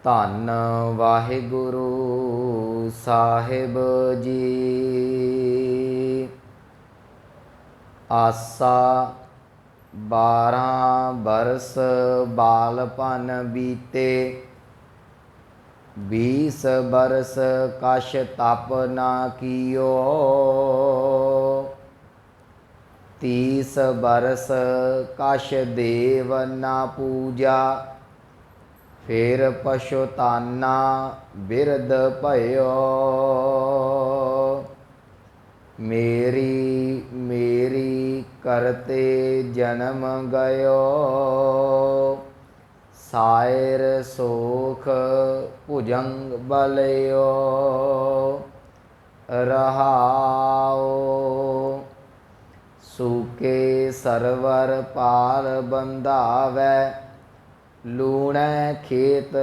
ਧੰਨ ਵਾਹਿਗੁਰੂ ਸਾਹਿਬ ਜੀ। ਆਸਾ 12 ਬਰਸ ਬਾਲਪਨ ਬੀਤੇ, 20 बरस कश तप ना कियो, 30 बरस कश देव ना पूजा, फिर पशुताना बिरद भयो। मेरी मेरी करते जन्म गयो, सायर सोख भुजंग बलयो। रहाओ सूके सरवर पाल बंधावै, लूणै खेत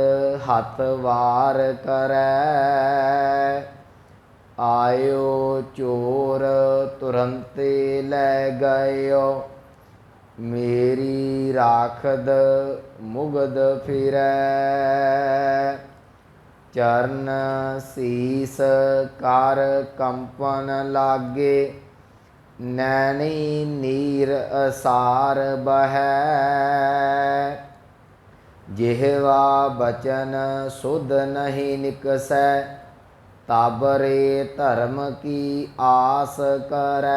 हथ वार करै। आयो चोर तुरंते लै गयो, मेरी राखद मुगद फिरै। चरण सीस कर कंपन लागे, नैनी नीर असार बहै। जिहवा बचन सुध नहीं निकसै, ताबरे धर्म की आस करै।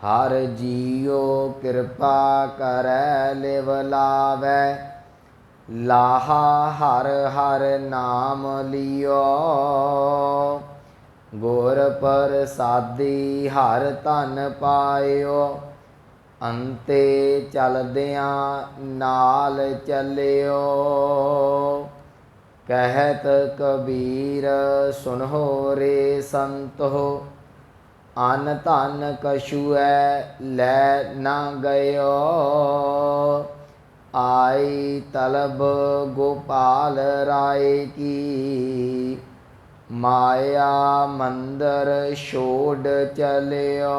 हर जियो कृपा करै लिव लावै, लाहा हर हर नाम लियो। गुर प्रसादी हर धन पायो, अंते चलदियां नाल चलियो। कहत कबीर सुनहो रे संतो, अन धन कछुए लै ना गयो। आई तलब गोपाल राय की, माया मंदिर छोड़ चलियो।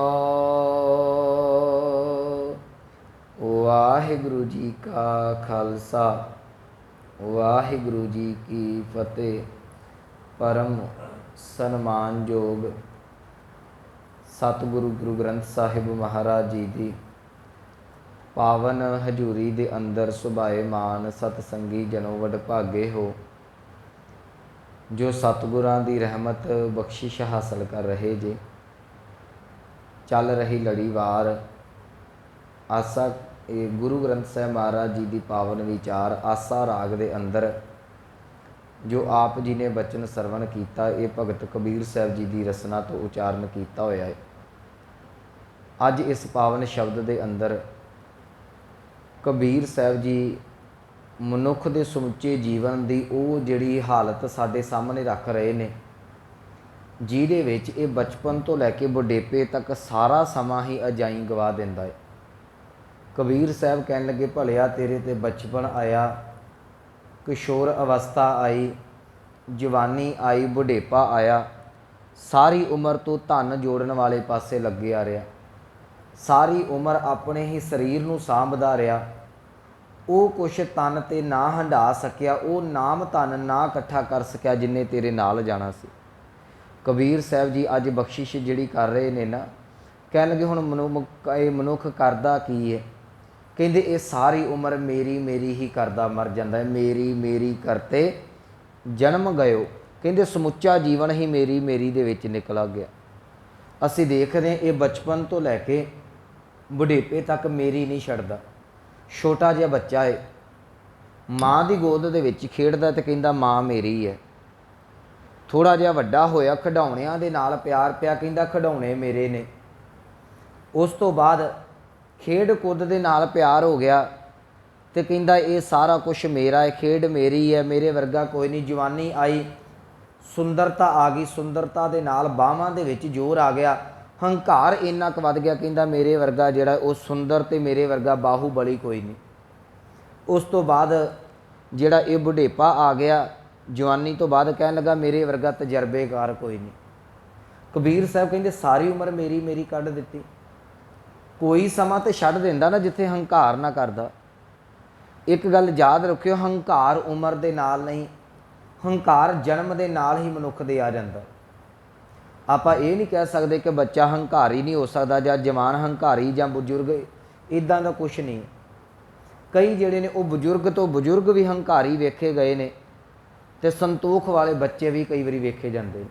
वाहिगुरु जी का खालसा, वाहिगुरु जी की फतेह। परम सन्मानयोग सतगुरु गुरु ग्रंथ साहिब महाराज जी की पावन हजूरी दे अंदर सुभाएमान सतसंगी जनों वडभागे हो, जो सतगुरां दी रहमत बख्शिश हासिल कर रहे जे। चल रही लड़ीवार आसा गुरु ग्रंथ साहिब महाराज जी की पावन विचार आसा राग दे अंदर जो आप जी ने बचन सरवण किया, ये भगत कबीर साहब जी की रसना तो उचारण किया होया है। अज इस पावन शब्द के अंदर कबीर साहब जी मनुख के समुचे जीवन की वो जिहड़ी हालत साडे सामने रख रहे ने, जिहदे विच ये बचपन तो लैके बुढ़ेपे तक सारा समा ही अजाई गवा दिंदा है। कबीर साहब कहन लगे, भलिया तेरे ते बचपन आया, किशोर अवस्था आई, जवानी आई, बुढ़ेपा आया, सारी उम्र तो धन जोड़न वाले पासे लगे आ रहा, सारी उम्र अपने ही शरीर नूं सांभदा रहा। वो कुछ तन ते ना हंडा सकिया, वो नाम धन ना इकट्ठा कर सकिया जिन्ने तेरे नाल जाना सी। कबीर साहब जी अज बख्शिश जिहड़ी कर रहे ने ना, कहन लगे हुण मनुख करदा की है। कहंदे ये सारी उम्र मेरी मेरी ही करदा मर जांदा है, मेरी मेरी करते जन्म गयो। कहंदे समुच्चा जीवन ही मेरी मेरी दे विच निकला गया। असीं देखदे ये बचपन तो लैके बुढ़ेपे तक मेरी नहीं छड्डदा। छोटा जिहा बच्चा है, माँ की गोद दे विच खेडदा ते कहंदा माँ मेरी है। थोड़ा जिहा वड्डा होया, खिडौणियां दे नाल प्यार पिया, कहंदा खिडौणे मेरे ने। उस तो बाद खेड कुद दे नाल प्यार हो गया तो कहंदा ये सारा कुछ मेरा है, खेड मेरी है, मेरे वर्गा कोई नहीं। जवानी आई, सुंदरता आ गई, सुंदरता दे नाल बाहां दे विच जोर आ गया, हंकार इन्ना क वध गया, कहंदा मेरे वर्गा जिहड़ा वो सुंदर ते मेरे वर्गा बाहूबली कोई नहीं। उस तो बाद जिहड़ा ये बुढ़ेपा आ गया, जवानी तो बाद कहन लगा मेरे वर्गा तजर्बेकार कोई नहीं। कबीर साहब कहंदे सारी उम्र मेरी मेरी कढ दित्ती। कोई समा तो छड्ड दिंदा ना जिथे हंकार ना करदा। एक गल याद रखियो, हंकार उम्र दे नाल नहीं, हंकार जन्म दे नाल ही मनुख दे आ जाता। आपां ये नहीं कह सकते कि बच्चा हंकारी नहीं हो सकता जां जवान हंकारी जां बजुर्ग, इदां दा कुछ नहीं। कई जिहड़े ने वो बजुर्ग तो बजुर्ग भी हंकारी वेखे गए ने, ते संतोख वाले बच्चे भी कई बारी वेखे जाते हैं।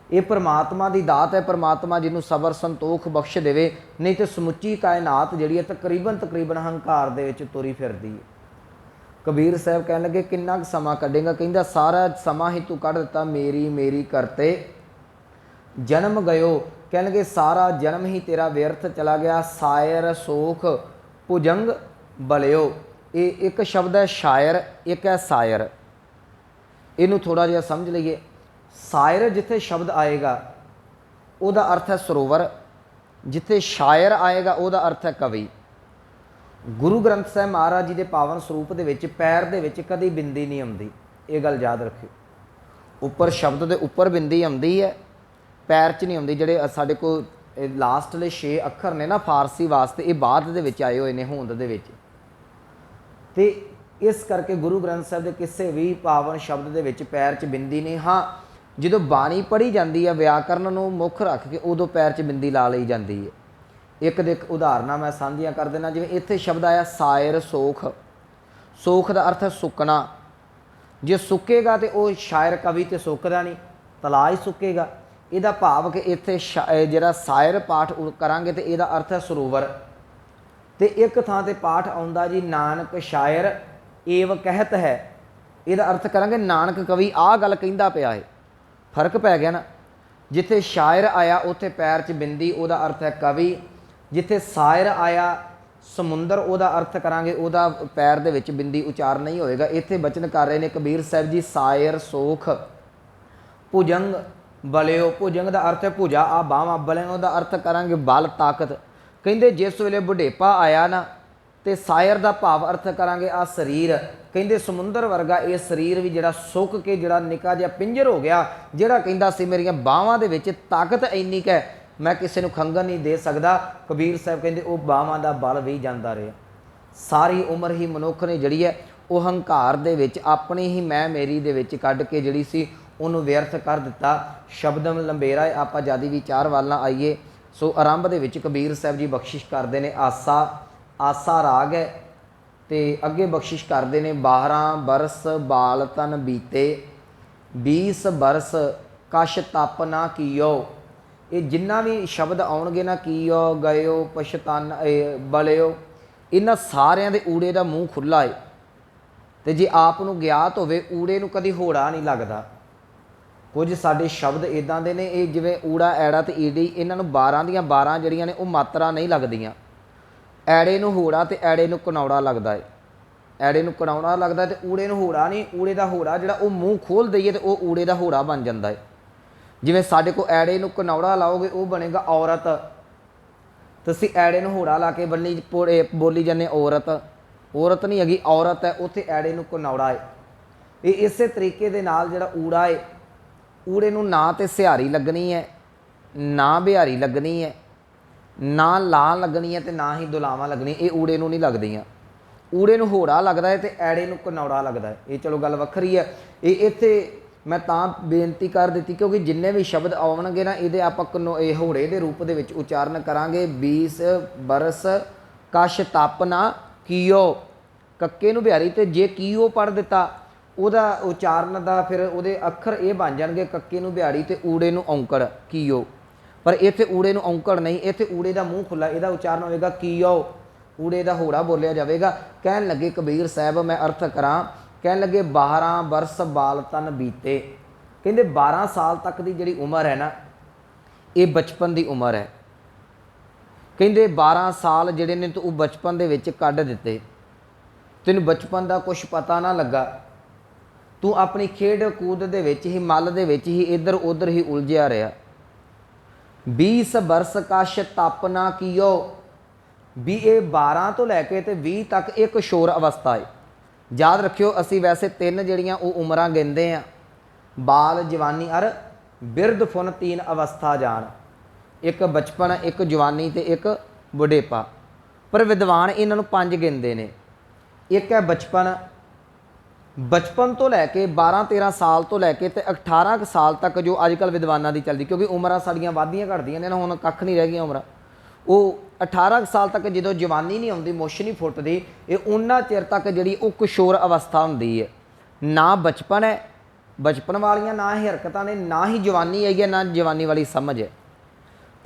ये परमात्मा की दात है, परमात्मा जिन्होंने सबर संतोख बख्श देवे, नहीं तो समुची कायनात जिहड़ी है तकरीबन हंकार दे विच तुरी फिरदी है। कबीर साहब कह लगे किन्ना क समा कढेगा, कहंदा सारा समा ही तू कढ़ दिता, मेरी मेरी करते जन्म गयो। कह लगे सारा जन्म ही तेरा व्यर्थ चला गया, सायर सोख भुजंग बलियो। ये एक शब्द है शायर, एक है सायर। इनू थोड़ा जिहा समझ लीए। सायर जिथे शब्द आएगा उहदा अर्थ है सरोवर, जिथे शायर आएगा उहदा अर्थ है कवि। गुरु ग्रंथ साहिब महाराज जी के पावन स्वरूप दे विच पैर दे विच कदी बिंदी नहीं आउंदी, ये गल याद रखियो। उपर शब्द दे उपर बिंदी आउंदी है, पैर च नहीं आउंदी। जिहड़े साडे कोल लास्टले 6 अखर ने ना फारसी वास्ते, ये बाद दे विच आए होए ने होंद दे विच। ते इस करके गुरु ग्रंथ साहिब के किसी भी पावन शब्द दे विच पैर च बिंदी नहीं। हाँ, जो बाणी पढ़ी जाती है व्याकरण नूं मुख रख के उदों पैर च बिंदी ला लई जाती है। एक दे एक उदाहरण मैं साझियां कर देना। जिवें इत्थे शब्द आया सायर सोख, सोख का अर्थ है सुकना। जे सुकेगा तो वह शायर कवि तो सुकदा नहीं, तला ही सुकेगा। इहदा भाव कि इत्थे जिहड़ा सायर पाठ करांगे तो इहदा अर्थ है सरोवर। तो एक थां ते पाठ आउंदा जी नानक शायर एव कहत है, इहदा अर्थ करांगे नानक कवि आ गल कहिंदा पिया है। फर्क पै गया ना। जिथे शायर आया उत्थे पैर च बिंदी, उहदा अर्थ है कवि। जिथे सायर आया समुंदर, उहदा अर्थ करांगे उहदा पैर दे विच बिंदी उचार नहीं होएगा। इत्थे बचन कर रहे ने कबीर साहब जी सायर सोख भुजंग बलियो। भुजंग का अर्थ है भुजा, आ बांह। बलियो का अर्थ करांगे बल ताकत। कहंदे जिस वेले बुढ़ेपा आया ना तो सायर का भाव अर्थ करांगे आ शरीर। कहंदे समुंदर वर्गा ये शरीर भी जिहड़ा सुक के जिहड़ा निक्का जिहा पिंजर हो गया, जिहड़ा कहंदा सी मेरियां बाहां दे विच ताकत इन्नी क है मैं किसी नूं खंघन नहीं दे सकदा। कबीर साहब कहंदे वो बाहां दा बल भी जांदा रहा। सारी उम्र ही मनुख ने जिहड़ी है वो हंकार दे विच अपनी ही मैं मेरी दे विच कढ के जिहड़ी सी उहनूं व्यर्थ कर दिता। शब्दम लंबेरा है। आपां जादी विचार वाल ना आईए। सो आरंभ दे विच कबीर साहब जी बख्शिश करदे ने आसा, आसा राग है। तो अगे बख्शिश करते हैं 12 बरस बाल तन बीते 20 बरस कश तप ना कीओ। ये जिन्ना भी शब्द आउणगे ना कीओ गयो पछताना बलियो, इन्हां सारियां दे ऊड़े का मूँह खुला है। तो जे आप नूं ज्ञात होवे ऊड़े नूं कदी होड़ा नहीं लगता। कुछ साडे शब्द इदां दे ने ये जिवें ऊड़ा ऐड़ा ते ईडी, इन्हां नूं 12 दियां 12 जिहड़ियां ने वो मात्रा नहीं लगदियां। ऐड़े नूं होड़ा तो ऐड़े नूं कनौड़ा लगता है, ऐड़े नूं कनौड़ा लगता है तो ऊड़े नूं होड़ा नहीं। ऊड़े का होड़ा जिहड़ा वो मूँह खोल दईए तो वह ऊड़े का होड़ा बन जाता है। जिवें साडे को ऐड़े नूं कनौड़ा लाओगे वो बनेगा औरत, तुसीं ऐड़े नूं होड़ा ला के बोली जाने औरत, औरत नहीं हैगी औरत है, उत्थे ऐड़े नूं कनौड़ा है। ये इस तरीके दे नाल जिहड़ा ऊड़ा है, ऊड़े नूं ना तो सिहारी लगनी है ना बिहारी लगनी है, ना ला लगनी है तो ना ही दुलावा लगनी। ये ऊड़े नूं नहीं लगदियां। ऊड़े नूं होड़ा लगता है तो ऐड़े नूं कनौड़ा लगता है। ये चलो गल वखरी है। ये इत्थे मैं तां बेनती कर दी क्योंकि जिन्ने भी शब्द आउणगे ना ये आपां होड़े के रूप दे विच उचारण करांगे। 20 बरस कश तप ना कीओ, कक्के नूं बिहारी ते जे कीओ पढ़ दिता उहदा उचारण दा फिर उहदे अखर ये बन जाणगे कक्के नूं बिहारी ते ऊड़े नूं औंकड़ कीओ। पर इत्थे ऊड़े नूं औंकड़ नहीं, इत्थे ऊड़े का मूँह खुला, इहदा उचारण होएगा कीओ, ऊड़े का होड़ा बोलिया जाएगा। कहन लगे कबीर साहब मैं अर्थ करा, कहन लगे 12 बरस बाल तन बीते। कहते 12 साल तक की जिहड़ी उम्र है ना ये बचपन की उम्र है। कहते 12 साल जिहड़े ने तू बचपन दे विच कढ दिते, तैनूं बचपन का कुछ पता ना लगा, तू अपनी खेड कूद दे विच ही मल दे विच ही इधर उधर ही उलझिया रहा। 20 बरस कश तप ना कीओ, भी ये 12 तो लैके तो 20 तक एक किशोर अवस्था है। याद रखियो असी वैसे 3 जिहड़ियां वो उम्रां गिनदे आ, बाल जवानी अर बिरध फुन 3 अवस्था जान, एक बचपन एक जवानी तो एक बुढ़ेपा। पर विद्वान इन्हां नूं 5 गिनदे ने। एक है बचपन, बचपन तो लैके 12-13 साल तो लैके ते 18 कुछ साल तक जो अजकल विद्वानां दी चलदी, क्योंकि उम्रां साडियां वधदियां घटदियां ने ना, हुण कख नहीं रह गईयां उम्रां। वो 18 साल तक जो जवानी नहीं आती, मुछ नहीं फुटती, ये उन्ना चिर तक जी किशोर अवस्था होंगी है। ना बचपन है, बचपन वालियां ना ही हरकतां ने, ना ही जवानी आई है, ना जवानी वाली समझ है।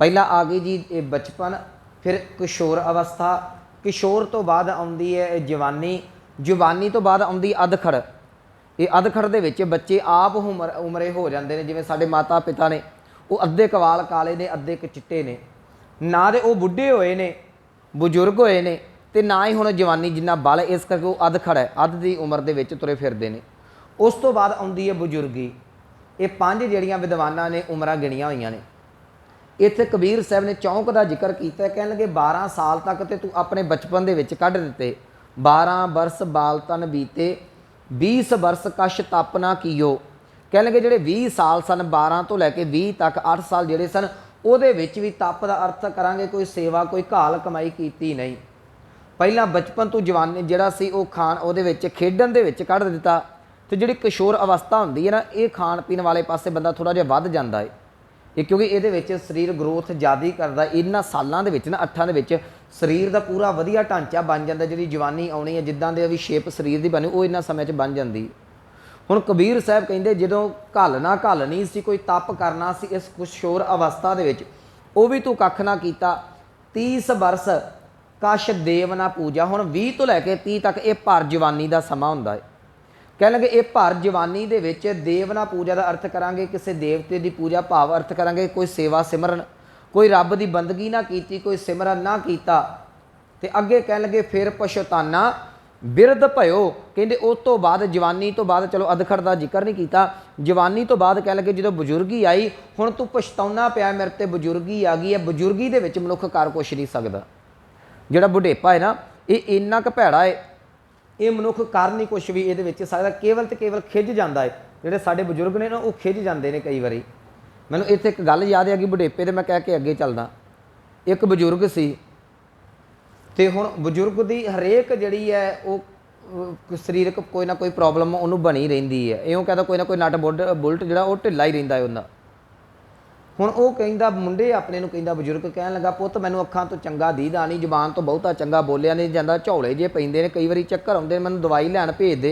पहला आ गई जी ये बचपन, फिर किशोर अवस्था, किशोर तो बाद आती है जवानी, जवानी तो बाद आती अधखड़। ये अधखड़ दे विच बच्चे आप उमरे हो जाते हैं, जिवें साडे माता पिता ने वो अद्धे कवाल काले ने, अद्धे चिट्टे ने, ना तो वो बुढ़े होए ने, बजुर्ग होए ने, ते ना ही हुण जवानी जिन्ना बल, इस करके वो अधखड़ है, अध की उम्र दे विच तुरे फिरदे ने। उस तो बाद आउंदी है बजुर्गी। ये 5 जिहड़ियां विद्वानां ने उम्रां गिणियां होईयां ने। इत्थे कबीर साहब ने चौंक का जिक्र किया, कहण लगे 12 साल तक तो तू अपने बचपन दे विच कढ दिते, 12 बरस बाल तन बीते, 20 बरस कश तप ना कीओ। कह लगे जिहड़े 20 साल सन, 12 तो लैके 20 तक 8 साल जिहड़े सन, ਉਹਦੇ ਵਿੱਚ भी तप का अर्थ करांगे कोई सेवा कोई घाल कमाई कीती नहीं। पहला बचपन तो जवानी जिहड़ा सी वो खान ਉਹਦੇ ਵਿੱਚ ਖੇਡਣ ਦੇ ਵਿੱਚ ਕੱਢ ਦਿੱਤਾ, ਤੇ ਜਿਹੜੀ किशोर अवस्था ਹੁੰਦੀ है ना, ये खाण पीण वाले पासे बंदा थोड़ा जिहा ਵੱਧ ਜਾਂਦਾ है। ये क्योंकि ये शरीर ग्रोथ ज़्यादा ही करता, इन्होंने सालों के ना 8 के शरीर का पूरा वधिया ढांचा बन जाता, जी जवानी आनी है जिदा दे भी शेप शरीर की बनी वो इन्होंने समय बन जाती। हुण कबीर साहब कहते जो घल नहीं सी, कोई तप करना सी इस किशोर अवस्था दे विच, वो भी तू कख ना कीता। 30 बरस कश देव ना पूजा। हुण 20 तो लैके 30 तक ये भर जवानी का समा हुंदा है। कह लगे ये भर जवानी दे विच देव ना पूजा का अर्थ करांगे किसी देवते की पूजा, भाव अर्थ करांगे कोई सेवा सिमरन, कोई रब की बंदगी ना कीती, कोई सिमरन ना कीता। ते अगे कह लगे फिर पछताना बिरध भयो। कहते उस तो बाद जवानी तो बाद, चलो अधखड़ का जिक्र नहीं किया, जवानी तो बाद कह लगे जो बजुर्गी आई, हुण तू पछताउना पिया मेरे ते बजुर्गी आ गई है। बजुर्गी दे विच मनुख कर कुछ नहीं सकता। जिहड़ा बुढ़ेपा है ना, ये इन्ना क भैड़ा है, ये मनुख कर नहीं कुछ भी ये सकता, केवल तो केवल खिज जाता है। जोड़े साडे बजुर्ग ने ना वो खिज जाते हैं कई बारी। मैनू इत्थे एक गल याद है कि बुढ़ेपे तो मैं कह के अगे चलदा। एक बजुर्ग सी, तो हुण बजुर्ग की हरेक जिहड़ी है वो शरीरक कोई ना कोई प्रॉब्लम उन्होंने बनी रहिंदी है। इउं कहता कोई ना कोई नट बुलट जिहड़ा वो ढिल्ला ही रहिंदा है उन्दा। हुण वो कहंदा मुंडे अपने नूं कहंदा, बजुर्ग कहण लगा पुੱਤ मैनू अखां तो चंगा दीदा नहीं, जबान तो बहुता चंगा बोलिया नहीं जाता, झोले जे पैंदे ने, कई बारी चक्कर आउंदे, मैनू दवाई लैण भेज दे।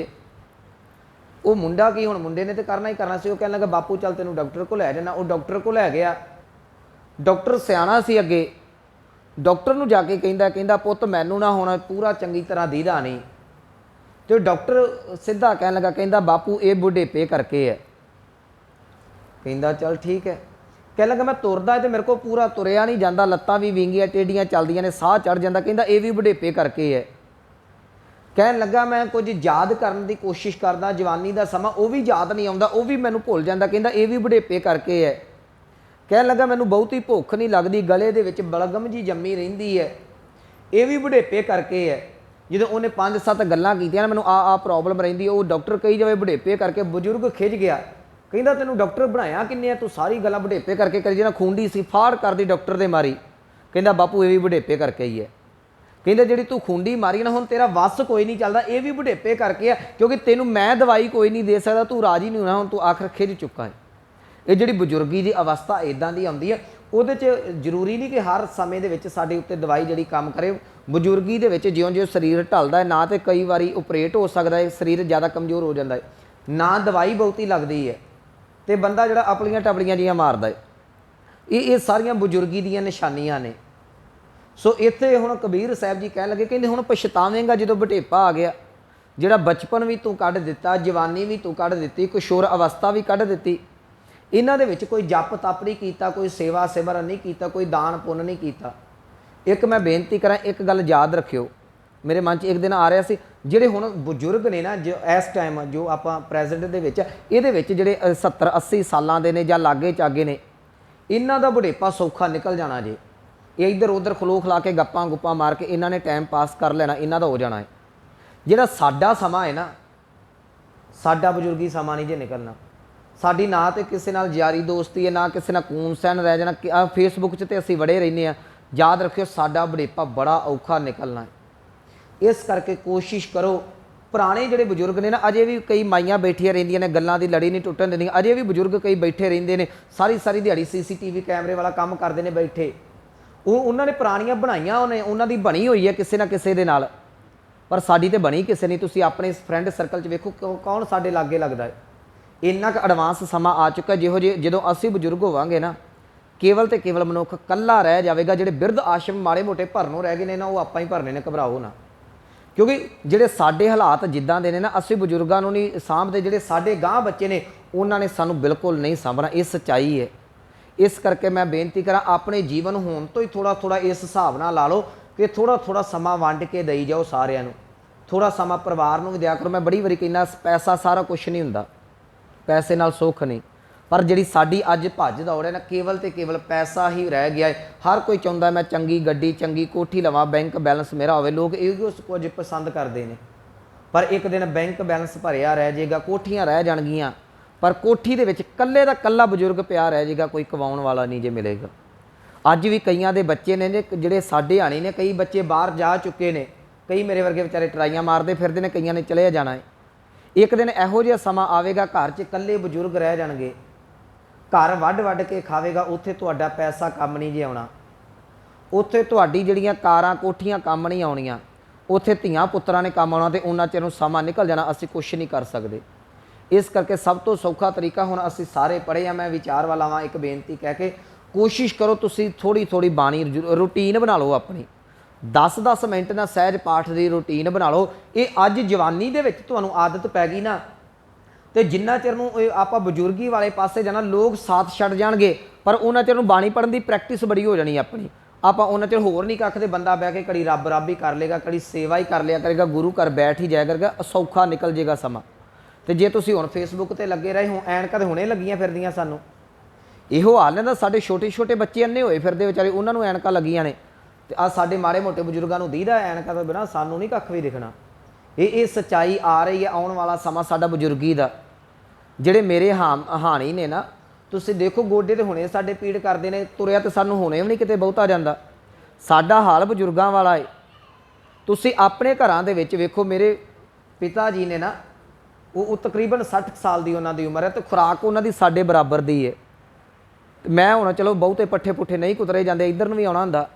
वो मुंडा की हुण मुंडे ने तो करना ही करना सी। वो कहण लगा बापू चल तैनूं डॉक्टर को लै जाना। वो डॉक्टर को लै गया। डॉक्टर सियाणा सी अगे, डॉक्टर नूं जाके कहंदा पुੱਤ मैनू ना हुण पूरा चंगी तरह दीदा नहीं। तो डॉक्टर सीधा कहण लगा, कहंदा बापू ये बुढ़ेपे करके है। कहंदा चल ठीक है। कह लगा मैं तुरदा तो मेरे को पूरा तुरया नहीं जाता, लत्तां भी विंगियां टेढ़ियां चलदियां ने, साह चढ़ जाता। कहंदा ये भी बुढ़ेपे करके है। कहन लगा मैं कुछ याद करने की कोशिश करदा, जवानी का समा वो भी याद नहीं आता, वो भी मैनू भुल जाता। कहंदा ये भी बुढ़ेपे करके है। कहन लगा मैनू बहुती भुख नहीं लगती, गले दे विच बलगम जी जम्मी रहिंदी है, ये भी बुढ़ेपे करके है। जो उन्हें 5-7 गल्लां कीतियां मैनू आ प्रॉब्लम रहिंदी, वो डॉक्टर कही जाए बुढ़ेपे करके। बजुर्ग खिज गया, कहंदा तैनूं डॉक्टर बनाया किन्ने आ, तू सारी गल्लां बुढ़ेपे करके करी जाना। खूंडी सी फाड़ कर दी डॉक्टर दे मारी। कहंदा बापू ये भी बुढ़ेपे करके ही है। कहंदा जिहड़ी तू खूंडी मारी ना हुण तेरा वस कोई नहीं चलदा, ये भी बुढ़ेपे करके है, क्योंकि तैनूं मैं दवाई कोई नहीं दे सकदा, तू राजी नहीं होना, हुण तू आखिर खिज चुका है। ये जिहड़ी बजुर्गी की अवस्था इदां दी आउंदी है, ਉਹਦੇ 'ਚ ਜ਼ਰੂਰੀ नहीं कि हर समय ਦੇ ਵਿੱਚ ਸਾਡੇ ਉੱਤੇ ਦਵਾਈ ਜਿਹੜੀ ਕੰਮ ਕਰੇ। ਬਜ਼ੁਰਗੀ ਦੇ ਵਿੱਚ ਜਿਉਂ-ਜਿਉਂ ਸਰੀਰ ਢਲਦਾ ਹੈ ਨਾ, ਤੇ ਕਈ ਵਾਰੀ ਆਪਰੇਟ ਹੋ ਸਕਦਾ ਹੈ, ਸਰੀਰ ਜ਼ਿਆਦਾ ਕਮਜ਼ੋਰ ਹੋ ਜਾਂਦਾ ਹੈ, ਨਾ ਦਵਾਈ ਬਹੁਤੀ ਲੱਗਦੀ ਹੈ, ਤੇ ਬੰਦਾ ਜਿਹੜਾ ਆਪਣੀਆਂ ਟਪਲੀਆਂ ਜੀਆਂ ਮਾਰਦਾ ਹੈ। ਇਹ ਸਾਰੀਆਂ ਬਜ਼ੁਰਗੀ ਦੀਆਂ ਨਿਸ਼ਾਨੀਆਂ ਨੇ। ਸੋ ਇੱਥੇ ਹੁਣ ਕਬੀਰ ਸਾਹਿਬ ਜੀ ਕਹਿਣ ਲੱਗੇ, ਕਹਿੰਦੇ ਹੁਣ ਪਛਤਾਵੇਂਗਾ ਜਦੋਂ ਬੁਢੇਪਾ ਆ ਗਿਆ। ਜਿਹੜਾ ਬਚਪਨ ਵੀ ਤੂੰ ਕੱਢ ਦਿੱਤਾ, ਜਵਾਨੀ ਵੀ ਤੂੰ ਕੱਢ ਦਿੱਤੀ, ਕਿਸ਼ੋਰ ਅਵਸਥਾ ਵੀ ਕੱਢ ਦਿੱਤੀ। इन्हां दे विच कोई जप तप नहीं कीता, कोई सेवा सिमरन नहीं कीता, कोई दान पुण्य नहीं कीता। एक मैं बेनती करा, एक गल याद रखियो, मेरे मन च एक दिन आ रहा सी, जिहड़े हुण बजुर्ग ने ना, जो इस टाइम जो आपां प्रेजेंट दे विच इहदे विच जिहड़े 70-80 सालां दे ने जां लागे चागे ने, इन्हां दा बुढ़ेपा सौखा निकल जाना जे। ये इधर उधर खलो खला के गप्पां गुप्पां मार के इन्हां ने टाइम पास कर लेना, इन्हां दा हो जाना है। जिहड़ा साडा समा है ना, साडा बजुर्गी समा नहीं जे निकलना। साडी ना तो किसी नाल यारी दोस्ती है, ना किसी नाल कून सहन रह जाना। फेसबुक च तो असीं वड़े रहने। याद रखियो साडा बुढ़ेपा बड़ा औखा निकलना है। इस करके कोशिश करो। पुराने ਜਿਹੜੇ ਬਜ਼ੁਰਗ ਨੇ ਨਾ ਅਜੇ ਵੀ ਕਈ ਮਾਈਆਂ ਬੈਠੀਆਂ ਰਹਿੰਦੀਆਂ ਨੇ, ਗੱਲਾਂ ਦੀ ਲੜੀ ਨਹੀਂ ਟੁੱਟਣ ਦਿੰਦੀਆਂ। ਅਜੇ ਵੀ ਬਜ਼ੁਰਗ ਕਈ ਬੈਠੇ ਰਹਿੰਦੇ ਨੇ, ਸਾਰੀ ਸਾਰੀ ਦਿਹਾੜੀ CCTV ਕੈਮਰੇ ਵਾਲਾ ਕੰਮ ਕਰਦੇ ਨੇ ਬੈਠੇ। ਉਹਨਾਂ ਨੇ ਪੁਰਾਣੀਆਂ ਬਣਾਈਆਂ, ਉਹਨਾਂ ਦੀ ਬਣੀ ਹੋਈ ਹੈ ਕਿਸੇ ਨਾ ਕਿਸੇ ਦੇ ਨਾਲ, ਪਰ ਸਾਡੀ ਤੇ ਬਣੀ ਕਿਸੇ ਨਹੀਂ। ਤੁਸੀਂ ਆਪਣੇ ਫਰੈਂਡ ਸਰਕਲ 'ਚ ਵੇਖੋ ਕੌਣ ਸਾਡੇ ਲਾਗੇ ਲੱਗਦਾ ਹੈ। ਇੰਨਾ ਕੁ ਐਡਵਾਂਸ ਸਮਾਂ ਆ ਚੁੱਕਾ, ਜਦੋਂ ਅਸੀਂ ਬਜ਼ੁਰਗ ਹੋਵਾਂਗੇ ਨਾ, ਕੇਵਲ ਤੇ ਕੇਵਲ ਮਨੁੱਖ ਇਕੱਲਾ ਰਹਿ ਜਾਵੇਗਾ। ਜਿਹੜੇ ਬਿਰਧ ਆਸ਼ਰਮ ਮਾੜੇ ਮੋਟੇ ਭਰਨੋਂ ਰਹਿ ਗਏ ਨੇ ਨਾ, ਉਹ ਆਪਾਂ ਹੀ ਭਰਨੇ ਨੇ, ਘਬਰਾਓ ਨਾ। ਕਿਉਂਕਿ ਜਿਹੜੇ ਸਾਡੇ ਹਾਲਾਤ ਜਿੱਦਾਂ ਦੇ ਨੇ ਨਾ, ਅਸੀਂ ਬਜ਼ੁਰਗਾਂ ਨੂੰ ਨਹੀਂ ਸਾਂਭਦੇ। ਜਿਹੜੇ ਸਾਡੇ ਗਾਂਹ ਬੱਚੇ ਨੇ ਉਹਨਾਂ ਨੇ ਸਾਨੂੰ ਬਿਲਕੁਲ ਨਹੀਂ ਸਾਂਭਣਾ, ਇਹ ਸੱਚਾਈ ਹੈ। ਇਸ ਕਰਕੇ ਮੈਂ ਬੇਨਤੀ ਕਰਾਂ, ਆਪਣੇ ਜੀਵਨ ਹੋਣ ਤੋਂ ਹੀ ਥੋੜ੍ਹਾ ਥੋੜ੍ਹਾ ਇਸ ਹਿਸਾਬ ਨਾਲ ਲਾ ਲਓ ਕਿ ਥੋੜ੍ਹਾ ਥੋੜ੍ਹਾ ਸਮਾਂ ਵੰਡ ਕੇ ਦੇਈ ਜਾਓ ਸਾਰਿਆਂ ਨੂੰ। ਥੋੜ੍ਹਾ ਸਮਾਂ ਪਰਿਵਾਰ ਨੂੰ ਵੀ ਦਿਆ ਕਰੋ। ਮੈਂ ਬੜੀ ਵਾਰੀ ਕਹਿੰਦਾ, ਪੈਸਾ ਸਾਰਾ ਕੁਛ ਨਹੀਂ ਹੁੰਦਾ, ਪੈਸੇ ਨਾਲ ਸੁੱਖ ਨਹੀਂ। ਪਰ ਜਿਹੜੀ ਸਾਡੀ ਅੱਜ ਭੱਜ ਦੌੜ ਹੈ ਨਾ, ਕੇਵਲ ਤੇ ਕੇਵਲ ਪੈਸਾ ਹੀ ਰਹਿ ਗਿਆ ਹੈ। ਹਰ ਕੋਈ ਚਾਹੁੰਦਾ ਮੈਂ ਚੰਗੀ ਗੱਡੀ, ਚੰਗੀ ਕੋਠੀ ਲਵਾਂ, ਬੈਂਕ ਬੈਲੈਂਸ ਮੇਰਾ ਹੋਵੇ। ਲੋਕ ਇਹੋ ਕੁਝ ਪਸੰਦ ਕਰਦੇ ਨੇ, ਪਰ ਇੱਕ ਦਿਨ ਬੈਂਕ ਬੈਲੈਂਸ ਭਰਿਆ ਰਹਿ ਜਾਏਗਾ, ਕੋਠੀਆਂ ਰਹਿ ਜਾਣਗੀਆਂ, ਪਰ ਕੋਠੀ ਦੇ ਵਿੱਚ ਇਕੱਲੇ ਦਾ ਇਕੱਲਾ ਬਜ਼ੁਰਗ ਪਿਆ ਰਹਿ ਜਾਏਗਾ, ਕੋਈ ਕਮਾਉਣ ਵਾਲਾ ਨਹੀਂ ਜੇ ਮਿਲੇਗਾ। ਅੱਜ ਵੀ ਕਈਆਂ ਦੇ ਬੱਚੇ ਨੇ ਜਿਹੜੇ ਸਾਡੇ ਆਣੇ ਨੇ, ਕਈ ਬੱਚੇ ਬਾਹਰ ਜਾ ਚੁੱਕੇ ਨੇ, ਕਈ ਮੇਰੇ ਵਰਗੇ ਵਿਚਾਰੇ ਟਰਾਈਆਂ ਮਾਰਦੇ ਫਿਰਦੇ ਨੇ, ਕਈਆਂ ਨੇ ਚਲੇ ਜਾਣਾ ਹੈ। ਇੱਕ ਦਿਨ ਇਹੋ ਜਿਹਾ ਸਮਾਂ ਆਵੇਗਾ, ਘਰ 'ਚ ਇਕੱਲੇ ਬਜ਼ੁਰਗ ਰਹਿ ਜਾਣਗੇ, ਘਰ ਵੱਢ ਵੱਢ ਕੇ ਖਾਵੇਗਾ। ਉੱਥੇ ਤੁਹਾਡਾ ਪੈਸਾ ਕੰਮ ਨਹੀਂ ਜੇ ਆਉਣਾ, ਉੱਥੇ ਤੁਹਾਡੀ ਜਿਹੜੀਆਂ ਕਾਰਾਂ ਕੋਠੀਆਂ ਕੰਮ ਨਹੀਂ ਆਉਣੀਆਂ, ਉੱਥੇ ਧੀਆਂ ਪੁੱਤਰਾਂ ਨੇ ਕੰਮ ਆਉਣਾ, ਤੇ ਉਹਨਾਂ ਚਿਰ ਨੂੰ ਸਮਾਂ ਨਿਕਲ ਜਾਣਾ, ਅਸੀਂ ਕੁਛ ਨਹੀਂ ਕਰ ਸਕਦੇ। ਇਸ ਕਰਕੇ ਸਭ ਤੋਂ ਸੌਖਾ ਤਰੀਕਾ, ਹੁਣ ਅਸੀਂ ਸਾਰੇ ਪੜ੍ਹੇ ਆ, ਮੈਂ ਵਿਚਾਰ ਵਾਲਾ ਵਾਂ, ਇੱਕ ਬੇਨਤੀ ਕਹਿ ਕੇ ਕੋਸ਼ਿਸ਼ ਕਰੋ ਤੁਸੀਂ ਥੋੜ੍ਹੀ ਥੋੜ੍ਹੀ ਬਾਣੀ ਰੂਟੀਨ ਬਣਾ ਲਓ ਆਪਣੀ। 10-10 ਮਿੰਟ ਨਾਲ ਸਹਿਜ ਪਾਠ ਦੀ ਰੂਟੀਨ ਬਣਾ ਲਓ। ਇਹ ਅੱਜ ਜਵਾਨੀ ਦੇ ਵਿੱਚ ਤੁਹਾਨੂੰ ਆਦਤ ਪੈ ਗਈ ਨਾ, ਤੇ ਜਿੰਨਾ ਚਿਰ ਨੂੰ ਆਪਾਂ ਬਜ਼ੁਰਗੀ ਵਾਲੇ ਪਾਸੇ ਜਾਣਾ, ਲੋਕ ਸਾਥ ਛੱਡ ਜਾਣਗੇ, ਪਰ ਉਹਨਾਂ ਚਿਰ ਨੂੰ ਬਾਣੀ ਪੜ੍ਹਨ ਦੀ ਪ੍ਰੈਕਟਿਸ ਬੜੀ ਹੋ ਜਾਣੀ ਆਪਣੀ। ਆਪਾਂ ਉਹਨਾਂ ਚਿਰ ਹੋਰ ਨਹੀਂ ਕੱਖ, ਤੇ ਬੰਦਾ ਬਹਿ ਕੇ ਘੜੀ ਰੱਬ ਰੱਬ ਹੀ ਕਰ ਲੇਗਾ, ਘੜੀ ਸੇਵਾ ਹੀ ਕਰ ਲਿਆ ਕਰੇਗਾ, ਗੁਰੂ ਘਰ ਬੈਠ ਹੀ ਜਾਇਆ ਕਰੇਗਾ, ਸੌਖਾ ਨਿਕਲ ਜੇਗਾ ਸਮਾਂ। ਤੇ ਜੇ ਤੁਸੀਂ ਹੁਣ ਫੇਸਬੁੱਕ ਤੇ ਲੱਗੇ ਰਹੇ ਹੋ, ਐਨਕਾਂ ਤਾਂ ਹੁਣੇ ਲੱਗੀਆਂ ਫਿਰਦੀਆਂ ਸਾਨੂੰ। ਇਹੋ ਹਾਲ ਨੇ, ਸਾਡੇ ਛੋਟੇ ਛੋਟੇ ਬੱਚੇ ਅੰਨੇ ਹੋਏ ਫਿਰਦੇ ਵਿਚਾਰੇ, ਉਹਨਾਂ ਨੂੰ ਐਨਕਾਂ ਲੱਗੀਆਂ ਨੇ, ਤੇ ਆ ਸਾਡੇ ਮਾੜੇ ਮੋਟੇ ਬਜ਼ੁਰਗਾਂ ਨੂੰ ਦੀਦਾ ਐਨਕਾਂ ਤੋਂ ਬਿਨਾਂ ਸਾਨੂੰ ਨਹੀਂ ਕੱਖ ਵੀ ਦਿਖਣਾ। ਇਹ ਸੱਚਾਈ ਆ ਰਹੀ ਹੈ। ਆਉਣ ਵਾਲਾ ਸਮਾਂ ਸਾਡਾ ਬਜ਼ੁਰਗੀ ਦਾ, ਜਿਹੜੇ ਮੇਰੇ ਹਾਣੀ ਨੇ ਨਾ, ਤੁਸੀਂ ਦੇਖੋ ਗੋਡੇ ਤੇ ਹੁਣੇ ਸਾਡੇ ਪੀੜ ਕਰਦੇ ਨੇ, ਤੁਰਿਆ ਤੇ ਸਾਨੂੰ ਹੁਣੇ ਵੀ ਨਹੀਂ ਕਿਤੇ ਬਹੁਤਾ ਜਾਂਦਾ। ਸਾਡਾ ਹਾਲ ਬਜ਼ੁਰਗਾਂ ਵਾਲਾ ਹੈ। ਤੁਸੀਂ ਆਪਣੇ ਘਰਾਂ ਦੇ ਵਿੱਚ ਵੇਖੋ, ਮੇਰੇ ਪਿਤਾ ਜੀ ਨੇ ਨਾ, ਉਹ ਤਕਰੀਬਨ 60 ਸਾਲ ਦੀ ਉਹਨਾਂ ਦੀ ਉਮਰ ਹੈ, ਤੇ ਖੁਰਾਕ ਉਹਨਾਂ ਦੀ ਸਾਡੇ ਬਰਾਬਰ ਦੀ ਹੈ। ਮੈਂ ਹੁਣ ਚਲੋ ਬਹੁਤੇ ਪੱਠੇ ਪੁੱਠੇ ਨਹੀਂ ਕੁਤਰੇ ਜਾਂਦੇ, ਇੱਧਰ ਨੂੰ ਵੀ ਆਉਣਾ ਹੁੰਦਾ।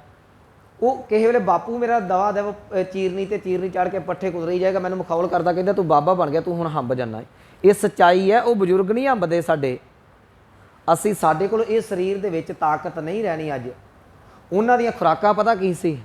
ਉਹ ਕਿਸੇ ਵੇਲੇ ਬਾਪੂ ਮੇਰਾ ਦਵਾ ਦਵ ਚੀਰਨੀ ਤੇ ਚੀਰਨੀ ਚੜ੍ਹ ਕੇ ਪੱਠੇ ਕੁਤਰੀ ਜਾਏਗਾ, ਮੈਨੂੰ ਮਖੌਲ ਕਰਦਾ, ਕਹਿੰਦਾ ਤੂੰ ਬਾਬਾ ਬਣ ਗਿਆ, ਤੂੰ ਹੁਣ ਹੰਬ ਜਾਂਦਾ। ਇਹ ਸੱਚਾਈ ਹੈ। ਉਹ ਬਜ਼ੁਰਗ ਨਹੀਂ ਹੰਬਦੇ ਸਾਡੇ। ਸਾਡੇ ਕੋਲ ਇਹ ਸਰੀਰ ਦੇ ਵਿੱਚ ਤਾਕਤ ਨਹੀਂ ਰਹਿਣੀ ਅੱਜ। ਉਹਨਾਂ ਦੀਆਂ ਖੁਰਾਕਾਂ ਪਤਾ ਕੀ ਸੀ?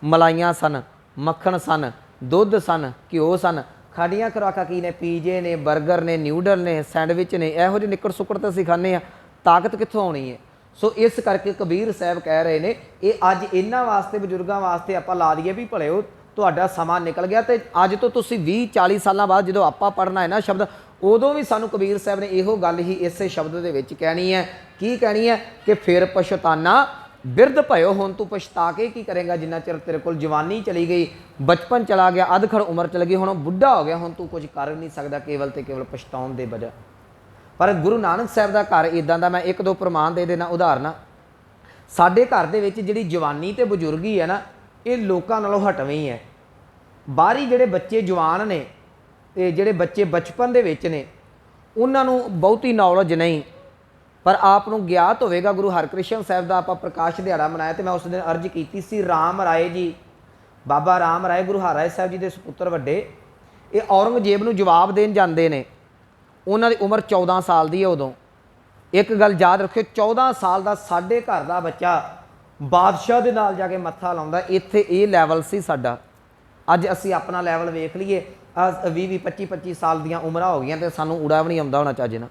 ਮਲਾਈਆਂ ਸਨ, ਮੱਖਣ ਸਨ, ਦੁੱਧ ਸਨ, ਘਿਓ ਸਨ। ਸਾਡੀਆਂ ਖੁਰਾਕਾਂ ਕੀ ਨੇ? ਪੀਜੇ ਨੇ, ਬਰਗਰ ਨੇ, ਨਿਊਡਲ ਨੇ, ਸੈਂਡਵਿਚ ਨੇ, ਇਹੋ ਜਿਹੇ ਨਿੱਕੜ ਸੁੱਕੜ ਤਾਂ ਅਸੀਂ ਖਾਂਦੇ ਹਾਂ। ਤਾਕਤ ਕਿੱਥੋਂ ਆਉਣੀ ਹੈ? ਸੋ ਇਸ ਕਰਕੇ ਕਬੀਰ ਸਾਹਿਬ ਕਹਿ ਰਹੇ ਨੇ, ਇਹ ਅੱਜ ਇਹਨਾਂ ਵਾਸਤੇ, ਬਜ਼ੁਰਗਾਂ ਵਾਸਤੇ ਆਪਾਂ ਲਾ ਦਈਏ ਵੀ ਭਲਿਓ ਤੁਹਾਡਾ ਸਮਾਂ ਨਿਕਲ ਗਿਆ। ਤੇ ਅੱਜ ਤੋਂ ਤੁਸੀਂ 20-40 ਸਾਲਾਂ ਬਾਅਦ ਜਦੋਂ ਆਪਾਂ ਪੜ੍ਹਨਾ ਹੈ ਨਾ ਸ਼ਬਦ, ਉਦੋਂ ਵੀ ਸਾਨੂੰ ਕਬੀਰ ਸਾਹਿਬ ਨੇ ਇਹੋ ਗੱਲ ਹੀ ਇਸੇ ਸ਼ਬਦ ਦੇ ਵਿੱਚ ਕਹਿਣੀ ਹੈ। ਕੀ ਕਹਿਣੀ ਹੈ? ਕਿ ਫਿਰ ਪਛਤਾਨਾ ਬਿਰਧ ਭਇਓ, ਹੁਣ ਤੂੰ ਪਛਤਾ ਕੇ ਕੀ ਕਰੇਗਾ? ਜਿੰਨਾ ਚਿਰ ਤੇਰੇ ਕੋਲ ਜਵਾਨੀ ਚਲੀ ਗਈ, ਬਚਪਨ ਚਲਾ ਗਿਆ, ਅਧਖੜ ਉਮਰ ਚਲ ਗਈ, ਹੁਣ ਬੁੱਢਾ ਹੋ ਗਿਆ, ਹੁਣ ਤੂੰ ਕੁਝ ਕਰ ਨਹੀਂ ਸਕਦਾ, ਕੇਵਲ ਤੇ ਕੇਵਲ ਪਛਤਾਉਣ ਦੇ ਵਜ੍ਹਾ। ਪਰ ਗੁਰੂ ਨਾਨਕ ਸਾਹਿਬ ਦਾ ਘਰ ਇੱਦਾਂ ਦਾ, ਮੈਂ 1-2 ਪ੍ਰਮਾਣ ਦੇ ਦੇਣਾ ਉਦਾਹਰਨਾਂ। ਸਾਡੇ ਘਰ ਦੇ ਵਿੱਚ ਜਿਹੜੀ ਜਵਾਨੀ ਤੇ ਬਜ਼ੁਰਗੀ ਹੈ ਨਾ, ਇਹ ਲੋਕਾਂ ਨਾਲੋਂ ਹਟਵੀਂ ਹੈ। ਬਾਹਰੀ ਜਿਹੜੇ ਬੱਚੇ ਜਵਾਨ ਨੇ ਤੇ ਜਿਹੜੇ ਬੱਚੇ ਬਚਪਨ ਦੇ ਵਿੱਚ ਨੇ, ਉਹਨਾਂ ਨੂੰ ਬਹੁਤੀ ਨੌਲੇਜ ਨਹੀਂ, ਪਰ ਆਪ ਨੂੰ ਗਿਆਤ ਹੋਵੇਗਾ। ਗੁਰੂ ਹਰਕ੍ਰਿਸ਼ਨ ਸਾਹਿਬ ਦਾ ਆਪਾਂ ਪ੍ਰਕਾਸ਼ ਦਿਹਾੜਾ ਮਨਾਇਆ, ਤੇ ਮੈਂ ਉਸ ਦਿਨ ਅਰਜ਼ ਕੀਤੀ ਸੀ, ਰਾਮ ਰਾਏ ਜੀ, ਬਾਬਾ ਰਾਮ ਰਾਏ ਗੁਰੂ ਹਰਿਰਾਏ ਸਾਹਿਬ ਜੀ ਦੇ ਸੁਪੁੱਤਰ ਵੱਡੇ, ਇਹ ਔਰੰਗਜ਼ੇਬ ਨੂੰ ਜਵਾਬ ਦੇਣ ਜਾਂਦੇ ਨੇ। ਉਹਨਾਂ ਦੀ ਉਮਰ 14 ਸਾਲ ਦੀ ਹੈ ਉਦੋਂ। ਇੱਕ ਗੱਲ ਯਾਦ ਰੱਖਿਓ, 14 ਸਾਲ ਦਾ ਸਾਡੇ ਘਰ ਦਾ ਬੱਚਾ ਬਾਦਸ਼ਾਹ ਦੇ ਨਾਲ ਜਾ ਕੇ ਮੱਥਾ ਲਾਉਂਦਾ। ਇੱਥੇ ਇਹ ਲੈਵਲ ਸੀ ਸਾਡਾ। ਅੱਜ ਅਸੀਂ ਆਪਣਾ ਲੈਵਲ ਵੇਖ ਲਈਏ, 20-20, 25-25 ਸਾਲ ਦੀਆਂ ਉਮਰਾਂ ਹੋ ਗਈਆਂ, ਤੇ ਸਾਨੂੰ ਊੜਾ ਵੀ ਨਹੀਂ ਆਉਂਦਾ ਹੋਣਾ ਚੱਜ ਨਾਲ।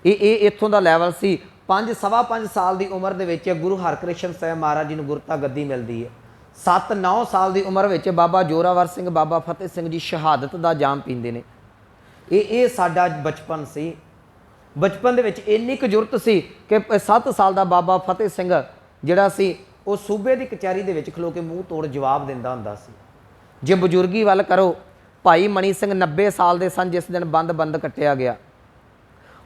ਇਹ ਇੱਥੋਂ ਦਾ ਲੈਵਲ ਸੀ। 5-5.25 ਸਾਲ ਦੀ ਉਮਰ ਦੇ ਵਿੱਚ ਗੁਰੂ ਹਰਕ੍ਰਿਸ਼ਨ ਸਾਹਿਬ ਮਹਾਰਾਜ ਜੀ ਨੂੰ ਗੁਰਤਾ ਗੱਦੀ ਮਿਲਦੀ ਹੈ। 7-9 ਸਾਲ ਦੀ ਉਮਰ ਵਿੱਚ ਬਾਬਾ ਜੋਰਾਵਰ ਸਿੰਘ, ਬਾਬਾ ਫਤਿਹ ਸਿੰਘ ਜੀ ਸ਼ਹਾਦਤ ਦਾ ਜਾਮ ਪੀਂਦੇ ਨੇ। ਇਹ ਸਾਡਾ ਬਚਪਨ ਸੀ। ਬਚਪਨ ਦੇ ਵਿੱਚ ਇੰਨੀ ਕੁ ਜ਼ਰੂਰਤ ਸੀ ਕਿ 7 ਸਾਲ ਦਾ ਬਾਬਾ ਫਤਿਹ ਸਿੰਘ ਜਿਹੜਾ ਸੀ, ਉਹ ਸੂਬੇ ਦੀ ਕਚਹਿਰੀ ਦੇ ਵਿੱਚ ਖਲੋ ਕੇ ਮੂੰਹ ਤੋੜ ਜਵਾਬ ਦਿੰਦਾ ਹੁੰਦਾ ਸੀ। ਜੇ ਬਜ਼ੁਰਗੀ ਵੱਲ ਕਰੋ, ਭਾਈ ਮਣੀ ਸਿੰਘ 90 ਸਾਲ ਦੇ ਸਨ ਜਿਸ ਦਿਨ ਬੰਦ ਕੱਟਿਆ ਗਿਆ।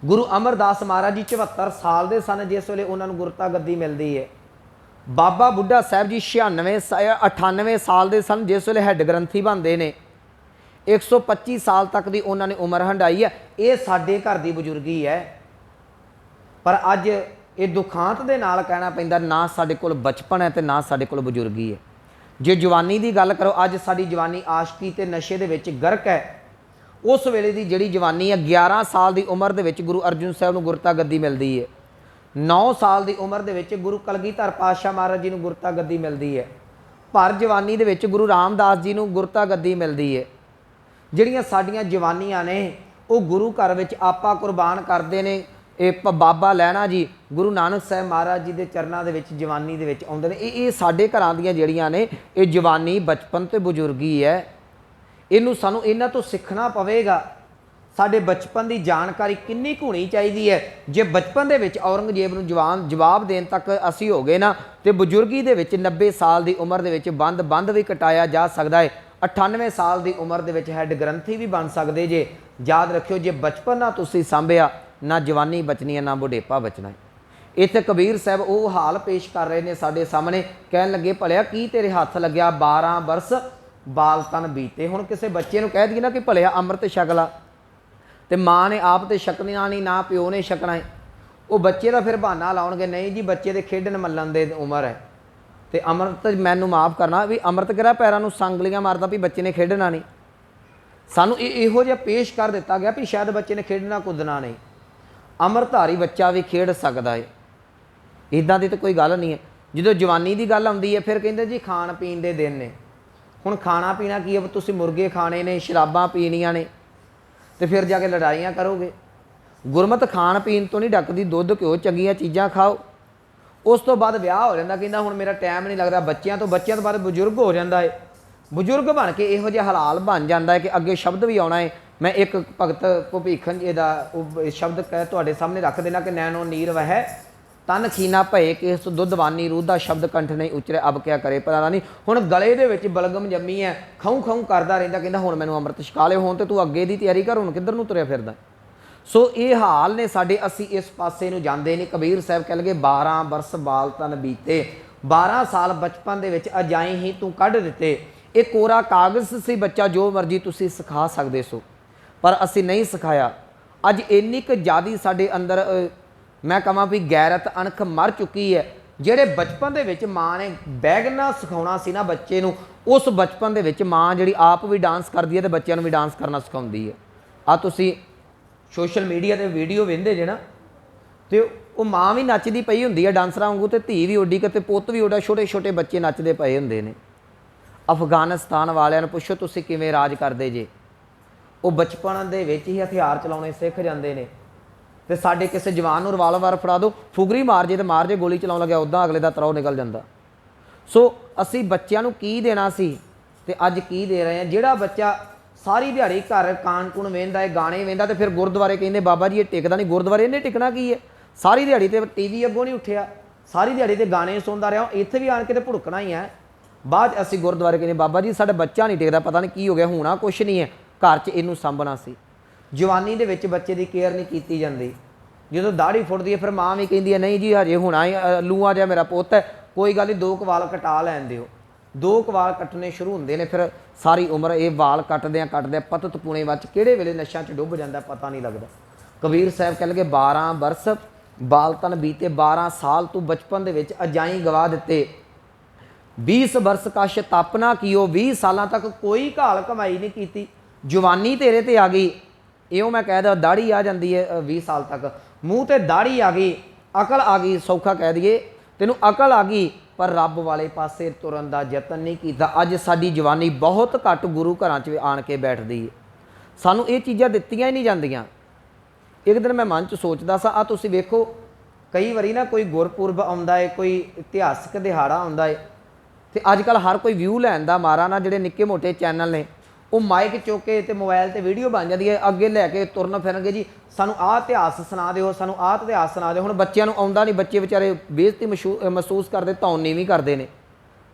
ਗੁਰੂ ਅਮਰਦਾਸ ਮਹਾਰਾਜ ਜੀ 74 ਸਾਲ ਦੇ ਸਨ ਜਿਸ ਵੇਲੇ ਉਹਨਾਂ ਨੂੰ ਗੁਰਤਾ ਗੱਦੀ ਮਿਲਦੀ ਹੈ। ਬਾਬਾ ਬੁੱਢਾ ਸਾਹਿਬ ਜੀ 98 ਸਾਲ ਦੇ ਸਨ ਜਿਸ ਵੇਲੇ ਹੈੱਡ ਗ੍ਰੰਥੀ ਬਣਦੇ ਨੇ। 125 ਸਾਲ ਤੱਕ ਦੀ ਉਹਨਾਂ ਨੇ ਉਮਰ ਹੰਢਾਈ ਹੈ। ਇਹ ਸਾਡੇ ਘਰ ਦੀ ਬਜ਼ੁਰਗੀ ਹੈ। ਪਰ ਅੱਜ ਇਹ ਦੁਖਾਂਤ ਦੇ ਨਾਲ ਕਹਿਣਾ ਪੈਂਦਾ, ਨਾ ਸਾਡੇ ਕੋਲ ਬਚਪਨ ਹੈ ਤੇ ਨਾ ਸਾਡੇ ਕੋਲ ਬਜ਼ੁਰਗੀ ਹੈ। ਜੇ ਜਵਾਨੀ ਦੀ ਗੱਲ ਕਰੋ, ਅੱਜ ਸਾਡੀ ਜਵਾਨੀ ਆਸ਼ਕੀ ਤੇ ਨਸ਼ੇ ਦੇ ਵਿੱਚ ਗਰਕ ਹੈ। ਉਸ ਵੇਲੇ ਦੀ ਜਿਹੜੀ ਜਵਾਨੀ ਹੈ, 11 ਸਾਲ ਦੀ ਉਮਰ ਦੇ ਵਿੱਚ ਗੁਰੂ ਅਰਜਨ ਸਾਹਿਬ ਨੂੰ ਗੁਰਤਾ ਗੱਦੀ ਮਿਲਦੀ ਹੈ। 9 ਸਾਲ ਦੀ ਉਮਰ ਦੇ ਵਿੱਚ ਗੁਰੂ ਕਲਗੀਧਰ ਪਾਤਸ਼ਾਹ ਮਹਾਰਾਜ ਜੀ ਨੂੰ ਗੁਰਤਾ ਗੱਦੀ ਮਿਲਦੀ ਹੈ। ਭਰ ਜਵਾਨੀ ਦੇ ਵਿੱਚ ਗੁਰੂ ਰਾਮਦਾਸ ਜੀ ਨੂੰ ਗੁਰਤਾ ਗੱਦੀ ਮਿਲਦੀ ਹੈ। ਜਿਹੜੀਆਂ ਸਾਡੀਆਂ ਜਵਾਨੀਆਂ ਨੇ ਉਹ ਗੁਰੂ ਘਰ ਵਿੱਚ ਆਪਾ ਕੁਰਬਾਨ ਕਰਦੇ ਨੇ। ਇਹ ਬਾਬਾ ਲਹਿਣਾ ਜੀ ਗੁਰੂ ਨਾਨਕ ਸਾਹਿਬ ਮਹਾਰਾਜ ਜੀ ਦੇ ਚਰਨਾਂ ਦੇ ਵਿੱਚ ਜਵਾਨੀ ਦੇ ਵਿੱਚ ਆਉਂਦੇ ਨੇ। ਇਹ ਸਾਡੇ ਘਰਾਂ ਦੀਆਂ ਜਿਹੜੀਆਂ ਨੇ ਇਹ ਜਵਾਨੀ, ਬਚਪਨ ਤੇ ਬਜ਼ੁਰਗੀ ਹੈ। ਇਹਨੂੰ ਸਾਨੂੰ ਇਹਨਾਂ ਤੋਂ ਸਿੱਖਣਾ ਪਵੇਗਾ। ਸਾਡੇ ਬਚਪਨ ਦੀ ਜਾਣਕਾਰੀ ਕਿੰਨੀ ਕੁ ਹੋਣੀ ਚਾਹੀਦੀ ਹੈ। ਜੇ ਬਚਪਨ ਦੇ ਵਿੱਚ ਔਰੰਗਜ਼ੇਬ ਨੂੰ ਜਵਾਬ ਦੇਣ ਤੱਕ ਅਸੀਂ ਹੋ ਗਏ ਨਾ, ਤੇ ਬਜ਼ੁਰਗੀ ਦੇ ਵਿੱਚ 90 ਸਾਲ ਦੀ ਉਮਰ ਦੇ ਵਿੱਚ ਬੰਦ ਵੀ ਕਟਾਇਆ ਜਾ ਸਕਦਾ ਹੈ। 98 ਸਾਲ ਦੀ ਉਮਰ ਦੇ ਵਿੱਚ ਹੈੱਡ ਗ੍ਰੰਥੀ ਵੀ ਬਣ ਸਕਦੇ ਜੇ। ਯਾਦ ਰੱਖਿਓ, ਜੇ ਬਚਪਨ ਨਾ ਤੁਸੀਂ ਸਾਂਭਿਆ, ਨਾ ਜਵਾਨੀ ਬਚਣੀ ਹੈ, ਨਾ ਬੁਢੇਪਾ ਬਚਣਾ ਹੈ। ਇੱਥੇ ਕਬੀਰ ਸਾਹਿਬ ਉਹ ਹਾਲ ਪੇਸ਼ ਕਰ ਰਹੇ ਨੇ ਸਾਡੇ ਸਾਹਮਣੇ। ਕਹਿਣ ਲੱਗੇ, ਭਲਿਆ ਕੀ ਤੇਰੇ ਹੱਥ ਲੱਗਿਆ 12 ਬਰਸ ਬਾਲ ਤਨ ਬੀਤੇ। ਹੁਣ ਕਿਸੇ ਬੱਚੇ ਨੂੰ ਕਹਿ ਦਈਏ ਨਾ ਕਿ ਭਲਿਆ ਅੰਮ੍ਰਿਤ ਛਕ ਲਾ, ਤੇ ਮਾਂ ਨੇ ਆਪ ਤੇ ਛਕਣਾ ਨਹੀਂ, ਨਾ ਪਿਓ ਨੇ ਛਕਣਾ ਹੈ, ਉਹ ਬੱਚੇ ਦਾ ਫਿਰ ਬਹਾਨਾ ਲਾਉਣਗੇ, ਨਹੀਂ ਜੀ ਬੱਚੇ ਦੇ ਖੇਡਣ ਮੱਲਣ ਦੇ ਉਮਰ ਹੈ। ਤੇ ਅੰਮ੍ਰਿਤ ਮੈਨੂੰ ਮਾफ़ ਕਰਨਾ ਵੀ ਅੰਮ੍ਰਿਤ ਕਿਹੜਾ ਪੈਰਾਂ ਨੂੰ ਸੰਗਲੀਆਂ ਮਾਰਦਾ ਵੀ ਬੱਚੇ ਨੇ ਖੇਡਣਾ ਨਹੀਂ। ਸਾਨੂੰ ਇਹੋ ਜਿਹਾ ਪੇਸ਼ ਕਰ ਦਿੱਤਾ ਗਿਆ ਵੀ ਸ਼ਾਇਦ ਬੱਚੇ ਨੇ ਖੇਡਣਾ ਕੁੱਦਣਾ ਨਹੀਂ। ਅੰਮ੍ਰਿਤਧਾਰੀ ਬੱਚਾ ਵੀ ਖੇਡ ਸਕਦਾ ਹੈ। ਇੱਦਾਂ ਦੀ ਤਾਂ ਕੋਈ ਗੱਲ ਨਹੀਂ ਹੈ। ਜਦੋਂ ਜਵਾਨੀ ਦੀ ਗੱਲ ਆਉਂਦੀ ਹੈ ਫਿਰ ਕਹਿੰਦੇ ਜੀ ਖਾਣ ਪੀਣ ਦੇ ਦਿਨ ਨੇ। ਹੁਣ ਖਾਣਾ ਪੀਣਾ ਕੀ ਹੈ? ਤੁਸੀਂ ਮੁਰਗੇ ਖਾਣੇ ਨੇ, ਸ਼ਰਾਬਾਂ ਪੀਣੀਆਂ ਨੇ, ਤੇ ਫਿਰ ਜਾ ਕੇ ਲੜਾਈਆਂ ਕਰੋਗੇ। ਗੁਰਮਤ ਖਾਣ ਪੀਣ ਤੋਂ ਨਹੀਂ ਡੱਕਦੀ। ਦੁੱਧ ਘਿਓ ਚੰਗੀਆਂ ਚੀਜ਼ਾਂ ਖਾਓ। ਉਸ ਤੋਂ ਬਾਅਦ ਵਿਆਹ ਹੋ ਜਾਂਦਾ। ਕਹਿੰਦਾ ਹੁਣ ਮੇਰਾ ਟਾਈਮ ਨਹੀਂ ਲੱਗਦਾ। ਬੱਚਿਆਂ ਤੋਂ ਬਾਅਦ ਬਜ਼ੁਰਗ ਹੋ ਜਾਂਦਾ ਹੈ। ਬਜ਼ੁਰਗ ਬਣ ਕੇ ਇਹੋ ਜਿਹਾ ਹਾਲਾਤ ਬਣ ਜਾਂਦਾ ਹੈ ਕਿ ਅੱਗੇ ਸ਼ਬਦ ਵੀ ਆਉਣਾ ਹੈ। ਮੈਂ ਇੱਕ ਭਗਤ ਭੁਪੀਖਨ ਜੀ ਦਾ ਉਹ ਸ਼ਬਦ ਕਹਿ ਤੁਹਾਡੇ ਸਾਹਮਣੇ ਰੱਖ ਦੇਣਾ ਕਿ ਨੈਣੋ ਨੀਰ ਵਹਿ ਤਨ ਖੀਨਾ ਭਏ ਕਿਸ ਦੁੱਧਵਾਨੀ ਰੂਹ ਦਾ ਸ਼ਬਦ ਕੰਠ ਨਹੀਂ ਉਚਰੇ ਅਬ ਕਿਆ ਕਰੇ ਪਤਾ ਨਹੀਂ। ਹੁਣ ਗਲੇ ਦੇ ਵਿੱਚ ਬਲਗਮ ਜੰਮੀ ਹੈ, ਖਾਉ ਖਾਉ ਕਰਦਾ ਰਹਿੰਦਾ। ਕਹਿੰਦਾ ਹੁਣ ਮੈਨੂੰ ਅੰਮ੍ਰਿਤ ਛਕਾ ਲਿਓ, ਹੁਣ ਤੇ ਤੂੰ ਅੱਗੇ ਦੀ ਤਿਆਰੀ ਕਰ, ਹੁਣ ਕਿੱਧਰ ਨੂੰ ਤੁਰਿਆ ਫਿਰਦਾ। ਸੋ ਇਹ ਹਾਲ ਨੇ ਸਾਡੇ। ਅਸੀਂ ਇਸ ਪਾਸੇ ਨੂੰ ਜਾਂਦੇ ਨਹੀਂ। ਕਬੀਰ ਸਾਹਿਬ ਕਹਿ ਲਗੇ 12 ਬਰਸ ਬਾਲ ਤਨ ਬੀਤੇ। 12 ਸਾਲ ਬਚਪਨ ਦੇ ਵਿੱਚ ਅਜਾਈ ਹੀ ਤੂੰ ਕੱਢ ਦਿੱਤੇ। ਇਹ ਕੋਰਾ ਕਾਗਜ਼ ਸੀ ਬੱਚਾ, ਜੋ ਮਰਜ਼ੀ ਤੁਸੀਂ ਸਿਖਾ ਸਕਦੇ ਸੋ, ਪਰ ਅਸੀਂ ਨਹੀਂ ਸਿਖਾਇਆ। ਅੱਜ ਇੰਨੀ ਕੁ ਜ਼ਿਆਦਾ ਸਾਡੇ ਅੰਦਰ ਮੈਂ ਕਹਾਂ ਵੀ ਗੈਰਤ ਅਣਖ ਮਰ ਚੁੱਕੀ ਹੈ। ਜਿਹੜੇ ਬਚਪਨ ਦੇ ਵਿੱਚ ਮਾਂ ਨੇ ਬੈਗਨਾ ਸਿਖਾਉਣਾ ਸੀ ਨਾ ਬੱਚੇ ਨੂੰ, ਉਸ ਬਚਪਨ ਦੇ ਵਿੱਚ ਮਾਂ ਜਿਹੜੀ ਆਪ ਵੀ ਡਾਂਸ ਕਰਦੀ ਹੈ ਤੇ ਬੱਚਿਆਂ ਨੂੰ ਵੀ ਡਾਂਸ ਕਰਨਾ ਸਿਖਾਉਂਦੀ ਹੈ। ਆ ਤੁਸੀਂ ਸੋਸ਼ਲ ਮੀਡੀਆ 'ਤੇ ਵੀਡੀਓ ਵੇਖਦੇ ਜੇ ਨਾ, ਤੇ ਉਹ ਮਾਂ ਵੀ ਨੱਚਦੀ ਪਈ ਹੁੰਦੀ ਹੈ ਡਾਂਸਰਾਂ ਵਾਂਗੂ, ਤੇ ਧੀ ਵੀ ਉੱਡੀ ਕਿਤੇ ਪੁੱਤ ਵੀ ਉੱਡਾ, ਛੋਟੇ ਛੋਟੇ ਬੱਚੇ ਨੱਚਦੇ ਪਏ ਹੁੰਦੇ ਨੇ। ਅਫਗਾਨਿਸਤਾਨ ਵਾਲਿਆਂ ਨੂੰ ਪੁੱਛੋ ਤੁਸੀਂ ਕਿਵੇਂ ਰਾਜ ਕਰਦੇ ਜੇ? ਉਹ ਬਚਪਨ ਦੇ ਵਿੱਚ ਹੀ ਹਥਿਆਰ ਚਲਾਉਣੇ ਸਿੱਖ ਜਾਂਦੇ ਨੇ। ਤੇ ਸਾਡੇ ਕਿਸੇ ਜਵਾਨ ਨੂੰ ਰਿਵਾਲਵਰ ਫੜਾ ਦਿਓ, ਫੁਗਰੀ ਮਾਰ ਜੇ ਤੇ ਮਾਰ ਜੇ, ਗੋਲੀ ਚਲਾਉਣ ਲੱਗਿਆ ਉੱਦਾਂ ਅਗਲੇ ਦਾ ਤਰੋ ਨਿਕਲ ਜਾਂਦਾ। ਸੋ ਅਸੀਂ ਬੱਚਿਆਂ ਨੂੰ ਕੀ ਦੇਣਾ ਸੀ ਤੇ ਅੱਜ ਕੀ ਦੇ ਰਹੇ ਹਾਂ? ਜਿਹੜਾ ਬੱਚਾ ਸਾਰੀ ਦਿਹਾੜੀ ਘਰ ਕਾਣ ਕੂਣ ਵੇਂਦਾ ਹੈ, ਗਾਣੇ ਵੇਂਦਾ, ਤੇ ਫਿਰ ਗੁਰਦੁਆਰੇ ਕਹਿੰਦੇ ਬਾਬਾ ਜੀ ਇਹ ਟਿਕਦਾ ਨਹੀਂ। ਗੁਰਦੁਆਰੇ ਇਹਨੇ ਟਿਕਣਾ ਕੀ ਹੈ? ਸਾਰੀ ਦਿਹਾੜੀ ਤੇ TV ਅੱਗੋਂ ਨਹੀਂ ਉੱਠਿਆ, ਸਾਰੀ ਦਿਹਾੜੀ ਤੇ ਗਾਣੇ ਸੁਣਦਾ ਰਿਹਾ, ਇੱਥੇ ਵੀ ਆਣ ਕੇ ਤੇ ਭੁੜਕਣਾ ਹੀ ਹੈ। ਬਾਅਦ ਅਸੀਂ ਗੁਰਦੁਆਰੇ ਕਹਿੰਦੇ ਬਾਬਾ ਜੀ ਸਾਡਾ ਬੱਚਾ ਨਹੀਂ ਟਿਕਦਾ, ਪਤਾ ਨਹੀਂ ਕੀ ਹੋ ਗਿਆ, ਹੋਣਾ ਕੁਛ ਨਹੀਂ ਹੈ, ਘਰ 'ਚ ਇਹਨੂੰ ਸਾਂਭਣਾ ਸੀ। ਜਵਾਨੀ ਦੇ ਵਿੱਚ ਬੱਚੇ ਦੀ ਕੇਅਰ ਨਹੀਂ ਕੀਤੀ ਜਾਂਦੀ। ਜਦੋਂ ਦਾੜੀ ਫੁੱਟਦੀ ਹੈ ਫਿਰ ਮਾਂ ਵੀ ਕਹਿੰਦੀ ਹੈ ਨਹੀਂ ਜੀ ਹਜੇ ਹੋਣਾ ਹੀ, ਲੂਆ ਜਿਹਾ ਮੇਰਾ ਪੁੱਤ ਹੈ, ਕੋਈ ਗੱਲ ਨਹੀਂ 2 ਕੁ ਵਾਲ ਕਟਾ ਲੈਣ ਦਿਓ। 2 ਕੁ ਵਾਲ ਕੱਟਣੇ ਸ਼ੁਰੂ ਹੁੰਦੇ ਨੇ, ਫਿਰ ਸਾਰੀ ਉਮਰ ਇਹ ਵਾਲ ਕੱਟਦਿਆਂ ਪਤਤ ਪੂਣੇ ਵਿੱਚ ਕਿਹੜੇ ਵੇਲੇ ਨਸ਼ਿਆਂ 'ਚ ਡੁੱਬ ਜਾਂਦਾ ਪਤਾ ਨਹੀਂ ਲੱਗਦਾ। ਕਬੀਰ ਸਾਹਿਬ ਕਹਿ ਲਗੇ 12 ਬਰਸ ਬਾਲ ਤਨ ਬੀਤੇ। 12 ਸਾਲ ਤੂੰ ਬਚਪਨ ਦੇ ਵਿੱਚ ਅਜਾਈ ਗਵਾ ਦਿੱਤੇ। 20 ਬਰਸ ਕਸ਼ ਤਪਨਾ ਕੀਓ। 20 ਸਾਲਾਂ ਤੱਕ ਕੋਈ ਘਾਲ ਕਮਾਈ ਨਹੀਂ ਕੀਤੀ। ਜਵਾਨੀ ਤੇਰੇ ਤੇ ਆ ਗਈ। ਇਉਂ ਮੈਂ ਕਹਿ ਦਾਂ ਦਾੜੀ ਆ ਜਾਂਦੀ ਹੈ 20 ਸਾਲ ਤੱਕ, ਮੂੰਹ ਤੇ ਦਾੜੀ ਆ ਗਈ, ਅਕਲ ਆ ਗਈ, ਸੌਖਾ ਕਹਿ ਦਈਏ ਤੈਨੂੰ ਅਕਲ ਆ ਗਈ, ਪਰ ਰੱਬ ਵਾਲੇ ਪਾਸੇ ਤੁਰਨ ਦਾ ਯਤਨ ਨਹੀਂ ਕੀਤਾ। ਅੱਜ ਸਾਡੀ ਜਵਾਨੀ ਬਹੁਤ ਘੱਟ ਗੁਰੂ ਘਰਾਂ 'ਚ ਆਣ ਕੇ ਬੈਠਦੀ ਹੈ। ਸਾਨੂੰ ਇਹ ਚੀਜ਼ਾਂ ਦਿੱਤੀਆਂ ਹੀ ਨਹੀਂ ਜਾਂਦੀਆਂ। ਇੱਕ ਦਿਨ ਮੈਂ ਮਨ 'ਚ ਸੋਚਦਾ ਸਾਂ, ਆ ਤੁਸੀਂ ਵੇਖੋ ਕਈ ਵਾਰੀ ਨਾ ਕੋਈ ਗੁਰਪੁਰਬ ਆਉਂਦਾ ਹੈ, ਕੋਈ ਇਤਿਹਾਸਕ ਦਿਹਾੜਾ ਆਉਂਦਾ ਹੈ, ਤੇ ਅੱਜ ਕੱਲ੍ਹ ਹਰ ਕੋਈ ਵਿਊ ਲੈਣ ਦਾ ਮਾਰਾ ਨਾ ਜਿਹੜੇ ਨਿੱਕੇ ਮੋਟੇ ਚੈਨਲ ਨੇ ਉਹ ਮਾਈਕ ਚੁੱਕ ਕੇ ਤੇ ਮੋਬਾਈਲ ਤੇ ਵੀਡੀਓ ਬਣ ਜਾਂਦੀ ਹੈ, ਅੱਗੇ ਲੈ ਕੇ ਤੁਰਨ ਫਿਰਨਗੇ ਜੀ ਸਾਨੂੰ ਆਹ ਇਤਿਹਾਸ ਸੁਣਾ ਦਿਓ, ਸਾਨੂੰ ਆਹ ਇਤਿਹਾਸ ਸੁਣਾ ਦਿਓ। ਹੁਣ ਬੱਚਿਆਂ ਨੂੰ ਆਉਂਦਾ ਨਹੀਂ, ਬੱਚੇ ਵਿਚਾਰੇ ਬੇਇੱਜ਼ਤੀ ਮਹਿਸੂਸ ਕਰਦੇ, ਧੌਣ ਨੀਵੀਂ ਕਰਦੇ ਨੇ।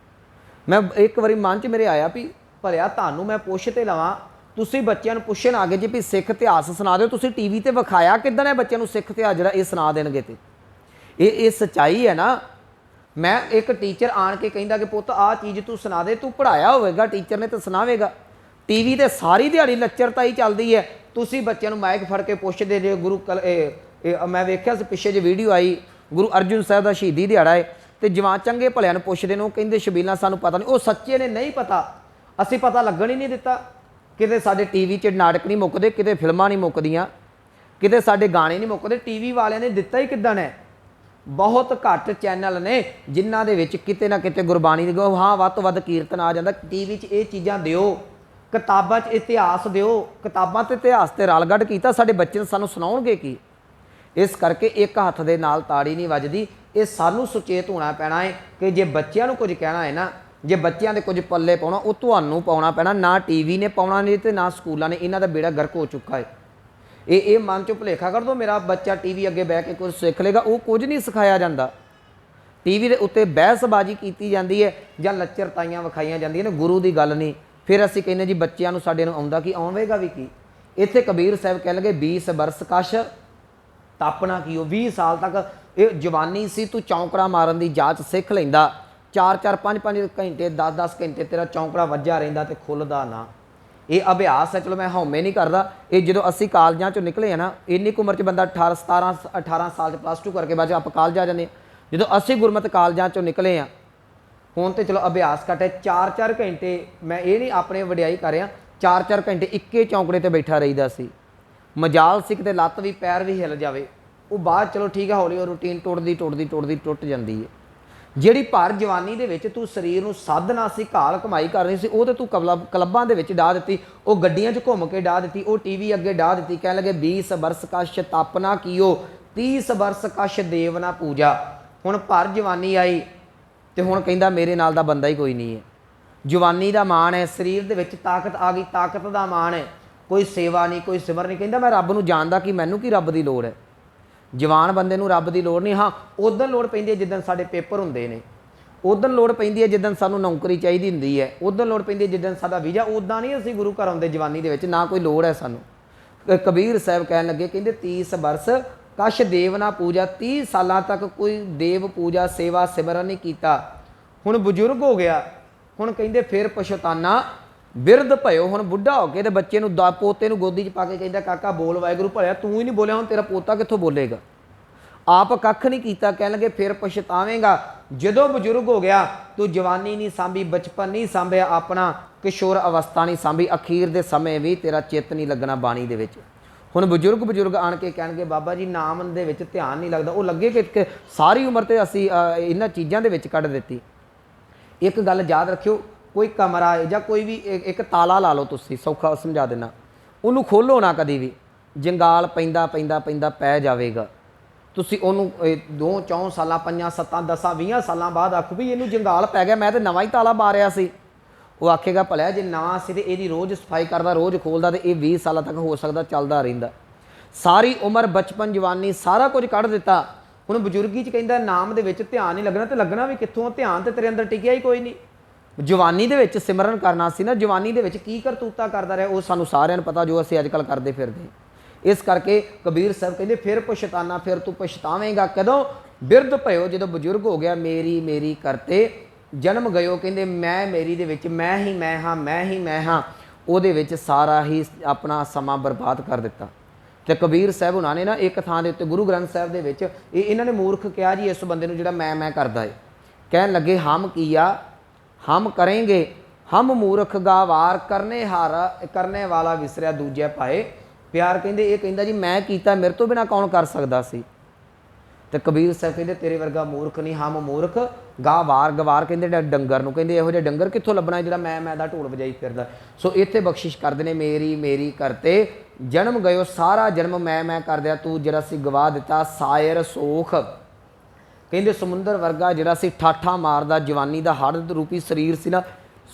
ਮੈਂ ਇੱਕ ਵਾਰੀ ਮਨ 'ਚ ਮੇਰੇ ਆਇਆ ਵੀ ਭਲਿਆ ਤੁਹਾਨੂੰ ਮੈਂ ਪੁੱਛ ਤੇ ਲਵਾਂ, ਤੁਸੀਂ ਬੱਚਿਆਂ ਨੂੰ ਪੁੱਛਣ ਆ ਗਏ ਜੀ ਵੀ ਸਿੱਖ ਇਤਿਹਾਸ ਸੁਣਾ ਦਿਓ, ਤੁਸੀਂ TV ਤੇ ਵਿਖਾਇਆ ਕਿੱਦਾਂ ਹੈ ਬੱਚਿਆਂ ਨੂੰ ਸਿੱਖ ਇਤਿਹਾਸ ਜਿਹੜਾ ਇਹ ਸੁਣਾ ਦੇਣਗੇ? ਤੇ ਇਹ ਸੱਚਾਈ ਹੈ ਨਾ। मैं एक टीचर आन के कहता कि पुत आ चीज़ तू सुना दे, तू पढ़ाया होगा टीचर ने तो सुनावेगा। टीवी ते सारी दिहाड़ी लच्चरताई चलती है, तुसी बच्चों माइक फड़ के पुछदे जे। गुरु मैं वेख्या पिछे जे वीडियो आई, गुरु अर्जुन साहब का शहीदी दिहाड़ा है, तो जवान चंगे भलिਆਂ ਨੂੰ पुछदे ने, कहते शबीला सानू पता नहीं, वो सच्चे ने नहीं पता, असी पता लगन ही नहीं दिता। किते साडे टीवी 'च नाटक नहीं मुकदे, किते फिल्मां नहीं मुकदियां, किते साडे गाने नहीं मुकदे। टीवी वालिਆਂ ने दिता ही किदां है? बहुत घट चैनल ने जिन्हां दे विच किते ना किते गुरबाणी दी हाँ वध तो वध कीर्तन आ जांदा। टीवी 'च ये चीज़ां दिओ, किताबां 'च इतिहास दिओ, किताबां ते इतिहास ते रलगढ़ कीता, साडे बच्चे सानू सुणाउणगे की? इस करके एक हत्थ दे नाल ताड़ी नहीं वजदी। ये सानू सुचेत होना पैना है कि जे बच्चों को कुछ कहना है ना, जे बच्चों के कुछ पल्ले पाउणा, वो तुहानू पाउणा पैना, ना टीवी ने पाउणा नहीं तो ना स्कूलों ने। इन्हां दा बेड़ा गर्क हो चुका है। ये मन चो भुलेखा कर दो मेरा बच्चा टीवी अगे बह के कुछ सीख लेगा, वो कुछ नहीं सिखाया जाता। टीवी के उत्ते बहसबाजी की जाती है जां लच्चरताइयां विखाईयां जांदियां ने, गुरु की गल नहीं। फिर असीं कहने जी बच्चों नूं साडे नूं आउंदा की, आवेगा भी की। इत्थे कबीर साहब कह लगे 20 बरस कश तापना की। 20 साल तक ये जवानी सी, तू चौंकड़ा मारन की जाच सीख लैंदा। 4-4 5-5 घंटे 10-10 घंटे तेरा चौंकड़ा वज्जा रहिंदा ते खुलदा ना। ये अभ्यास है। चलो मैं हौमे नहीं करता, ये जो असी कालजां चों निकले हैं ना, इन्नी उम्र च बंदा 18 साल +2 करके बाद आप कालज आ जाते हैं। जो असी गुरमत कालजां चों निकले हैं, हुण तो चलो अभ्यास घट है। 4-4 घंटे मैं ये नहीं अपने वडियाई कर रहा, 4-4 घंटे इक्के चौंकड़े ते बैठा रहीदा सी। मजाल सी किते लत्त भी पैर भी हिल जाए, वो बाद चलो ठीक है हौली रूटीन टुट जाती है। ਜਿਹੜੀ ਭਰ ਜਵਾਨੀ ਦੇ ਵਿੱਚ ਤੂੰ ਸਰੀਰ ਨੂੰ ਸਾਧਨਾ ਸੀ, ਘਾਲ ਕਮਾਈ ਕਰਨੀ ਸੀ, ਉਹ ਤੇ ਤੂੰ ਕਲੱਬਾਂ ਦੇ ਵਿੱਚ ਡਾਹ ਦਿੱਤੀ, ਉਹ ਗੱਡੀਆਂ 'ਚ ਘੁੰਮ ਕੇ ਡਾਹ ਦਿੱਤੀ, ਉਹ ਟੀਵੀ ਅੱਗੇ ਡਾਹ ਦਿੱਤੀ। ਕਹਿਣ ਲੱਗੇ 20 ਬਰਸ ਕਸ਼ ਤਾਪਨਾ ਕੀਓ, 30 ਬਰਸ ਕਸ਼ ਦੇਵ ਨਾ ਪੂਜਾ। ਹੁਣ ਭਰ ਜਵਾਨੀ ਆਈ ਤੇ ਹੁਣ ਕਹਿੰਦਾ ਮੇਰੇ ਨਾਲ ਦਾ ਬੰਦਾ ਹੀ ਕੋਈ ਨਹੀਂ ਹੈ। ਜਵਾਨੀ ਦਾ ਮਾਣ ਹੈ, ਸਰੀਰ ਦੇ ਵਿੱਚ ਤਾਕਤ ਆ ਗਈ, ਤਾਕਤ ਦਾ ਮਾਣ ਹੈ, ਕੋਈ ਸੇਵਾ ਨਹੀਂ, ਕੋਈ ਸਿਮਰ ਨਹੀਂ। ਕਹਿੰਦਾ ਮੈਂ ਰੱਬ ਨੂੰ ਜਾਣਦਾ ਕਿ ਮੈਨੂੰ ਕੀ ਰੱਬ ਦੀ ਲੋੜ ਹੈ। जवान बंदे नूं रब की लोड़ नहीं। हाँ उदन लोड़ पैंदी है जिदन साडे पेपर हुंदे ने, उदन लोड़ पैंदी है जिदन सानूं नौकरी चाहिदी हुंदी है, उदन लोड़ पैंदी है जिदन साडा वीज़ा। उदां नहीं असीं गुरु घर आउंदे जवानी दे विच, ना कोई लोड़ है सानूं। कबीर साहब कहन लगे कहंदे 30 बरस कश देव ना पूजा। 30 सालां तक कोई देव पूजा सेवा सिमरन नहीं कीता। हुण बजुर्ग हो गया, हुण कहंदे फिर पछताना बिरध भयो। हुण बुढ़ा हो के ते बच्चे नूं पोते नूं गोदी 'च पा के कहंदा काका बोल वाहिगुरू भलिया, तू ही नहीं बोलिया, हुण तेरा पोता कित्थों बोलेगा? आप कख नहीं कीता। कहण लगे फिर पछतावेगा। जदों बजुर्ग हो गया तू जवानी नहीं सांभी, बचपन नहीं सांभिया, अपना किशोर अवस्था नहीं सांभी, अखीर दे समय भी तेरा चित्त नहीं लगना बाणी दे विच। हुण बजुर्ग आण के कहणगे बाबा जी नाम दे विच ध्यान नहीं लगदा। वो लगे कि सारी उम्र ते असीं इन्हां चीज़ां दे विच कढ दित्ती। एक गल याद रखियो, कोई कमरा है जां कोई भी एक ताला ला लो, तुसीं सौखा समझा देना, उन्होंने खोलो ना कभी भी। जंगाल पैंदा पैंदा पैंदा पै जाएगा। तुसीं उन्होंने 2-4 साल 5-7 10 20 साल बाद आखो भी इनू जंगाल पै गया, मैं तो नवा ही ताला मारिया सी। वो आखेगा भलिया जे नवा सी तो यदी रोज़ सफाई करता, रोज़ खोलता, तो ये 20 साल तक हो सकता चलता रहिंदा। सारी उम्र बचपन जवानी सारा कुछ कढ़ दिता। हुण बजुर्गी च कहंदा नाम दे विच ध्यान नहीं लगना, तो लगना भी कित्थों? ध्यान तो तेरे अंदर टिकिया ही कोई नहीं। जवानी दे विच सिमरन करना सी ना, जवानी दे विच की करतूता करदा रहा, वो सानू सारिआं नूं पता जो असीं अजकल करदे फिरदे। इस करके कबीर साहब कहंदे फिर पछताना, फिर तू पछतावेगा कदों? बिरध भयो, जदों बजुर्ग हो गया, मेरी मेरी करते जन्म गयो। कहंदे मैं मेरी दे विच मैं ही मैं हाँ, मैं ही मैं हाँ, उहदे विच सारा ही अपना समा बर्बाद कर दिता। तो कबीर साहब उन्होंने ने ना एक थां दे उत्ते गुरु ग्रंथ साहब दे विच इन्हां ने मूर्ख कहा जी इस बंदे नूं जिहड़ा मैं करदा है। कहण लगे हम किया हम करेंगे, हम मूर्ख गावार करने वाला विसरिया दूजे पाए प्यार। कहंदे ये कहंदा जी मैं कीता, मेरे तो बिना कौन कर सकदा सी। तो कबीर साहब कहंदे तेरे वर्गा मूर्ख नहीं, हम मूर्ख गावार। गवार कहंदे डंगर नूं, कहंदे इहो जिहा डंगर कित्थों लभना जिहड़ा मैं दा ढोल वजाई फिरदा। सो इत्थे बख्शिश करदे ने मेरी मेरी करते जन्म गयो, सारा जन्म मैं करदिया तू जिहड़ा सी गवा दिता। सायर सोख कहंदे समुंदर वर्गा जिहड़ा सी ठाठा मारदा जवानी दा हड़ रूपी शरीर सी ना,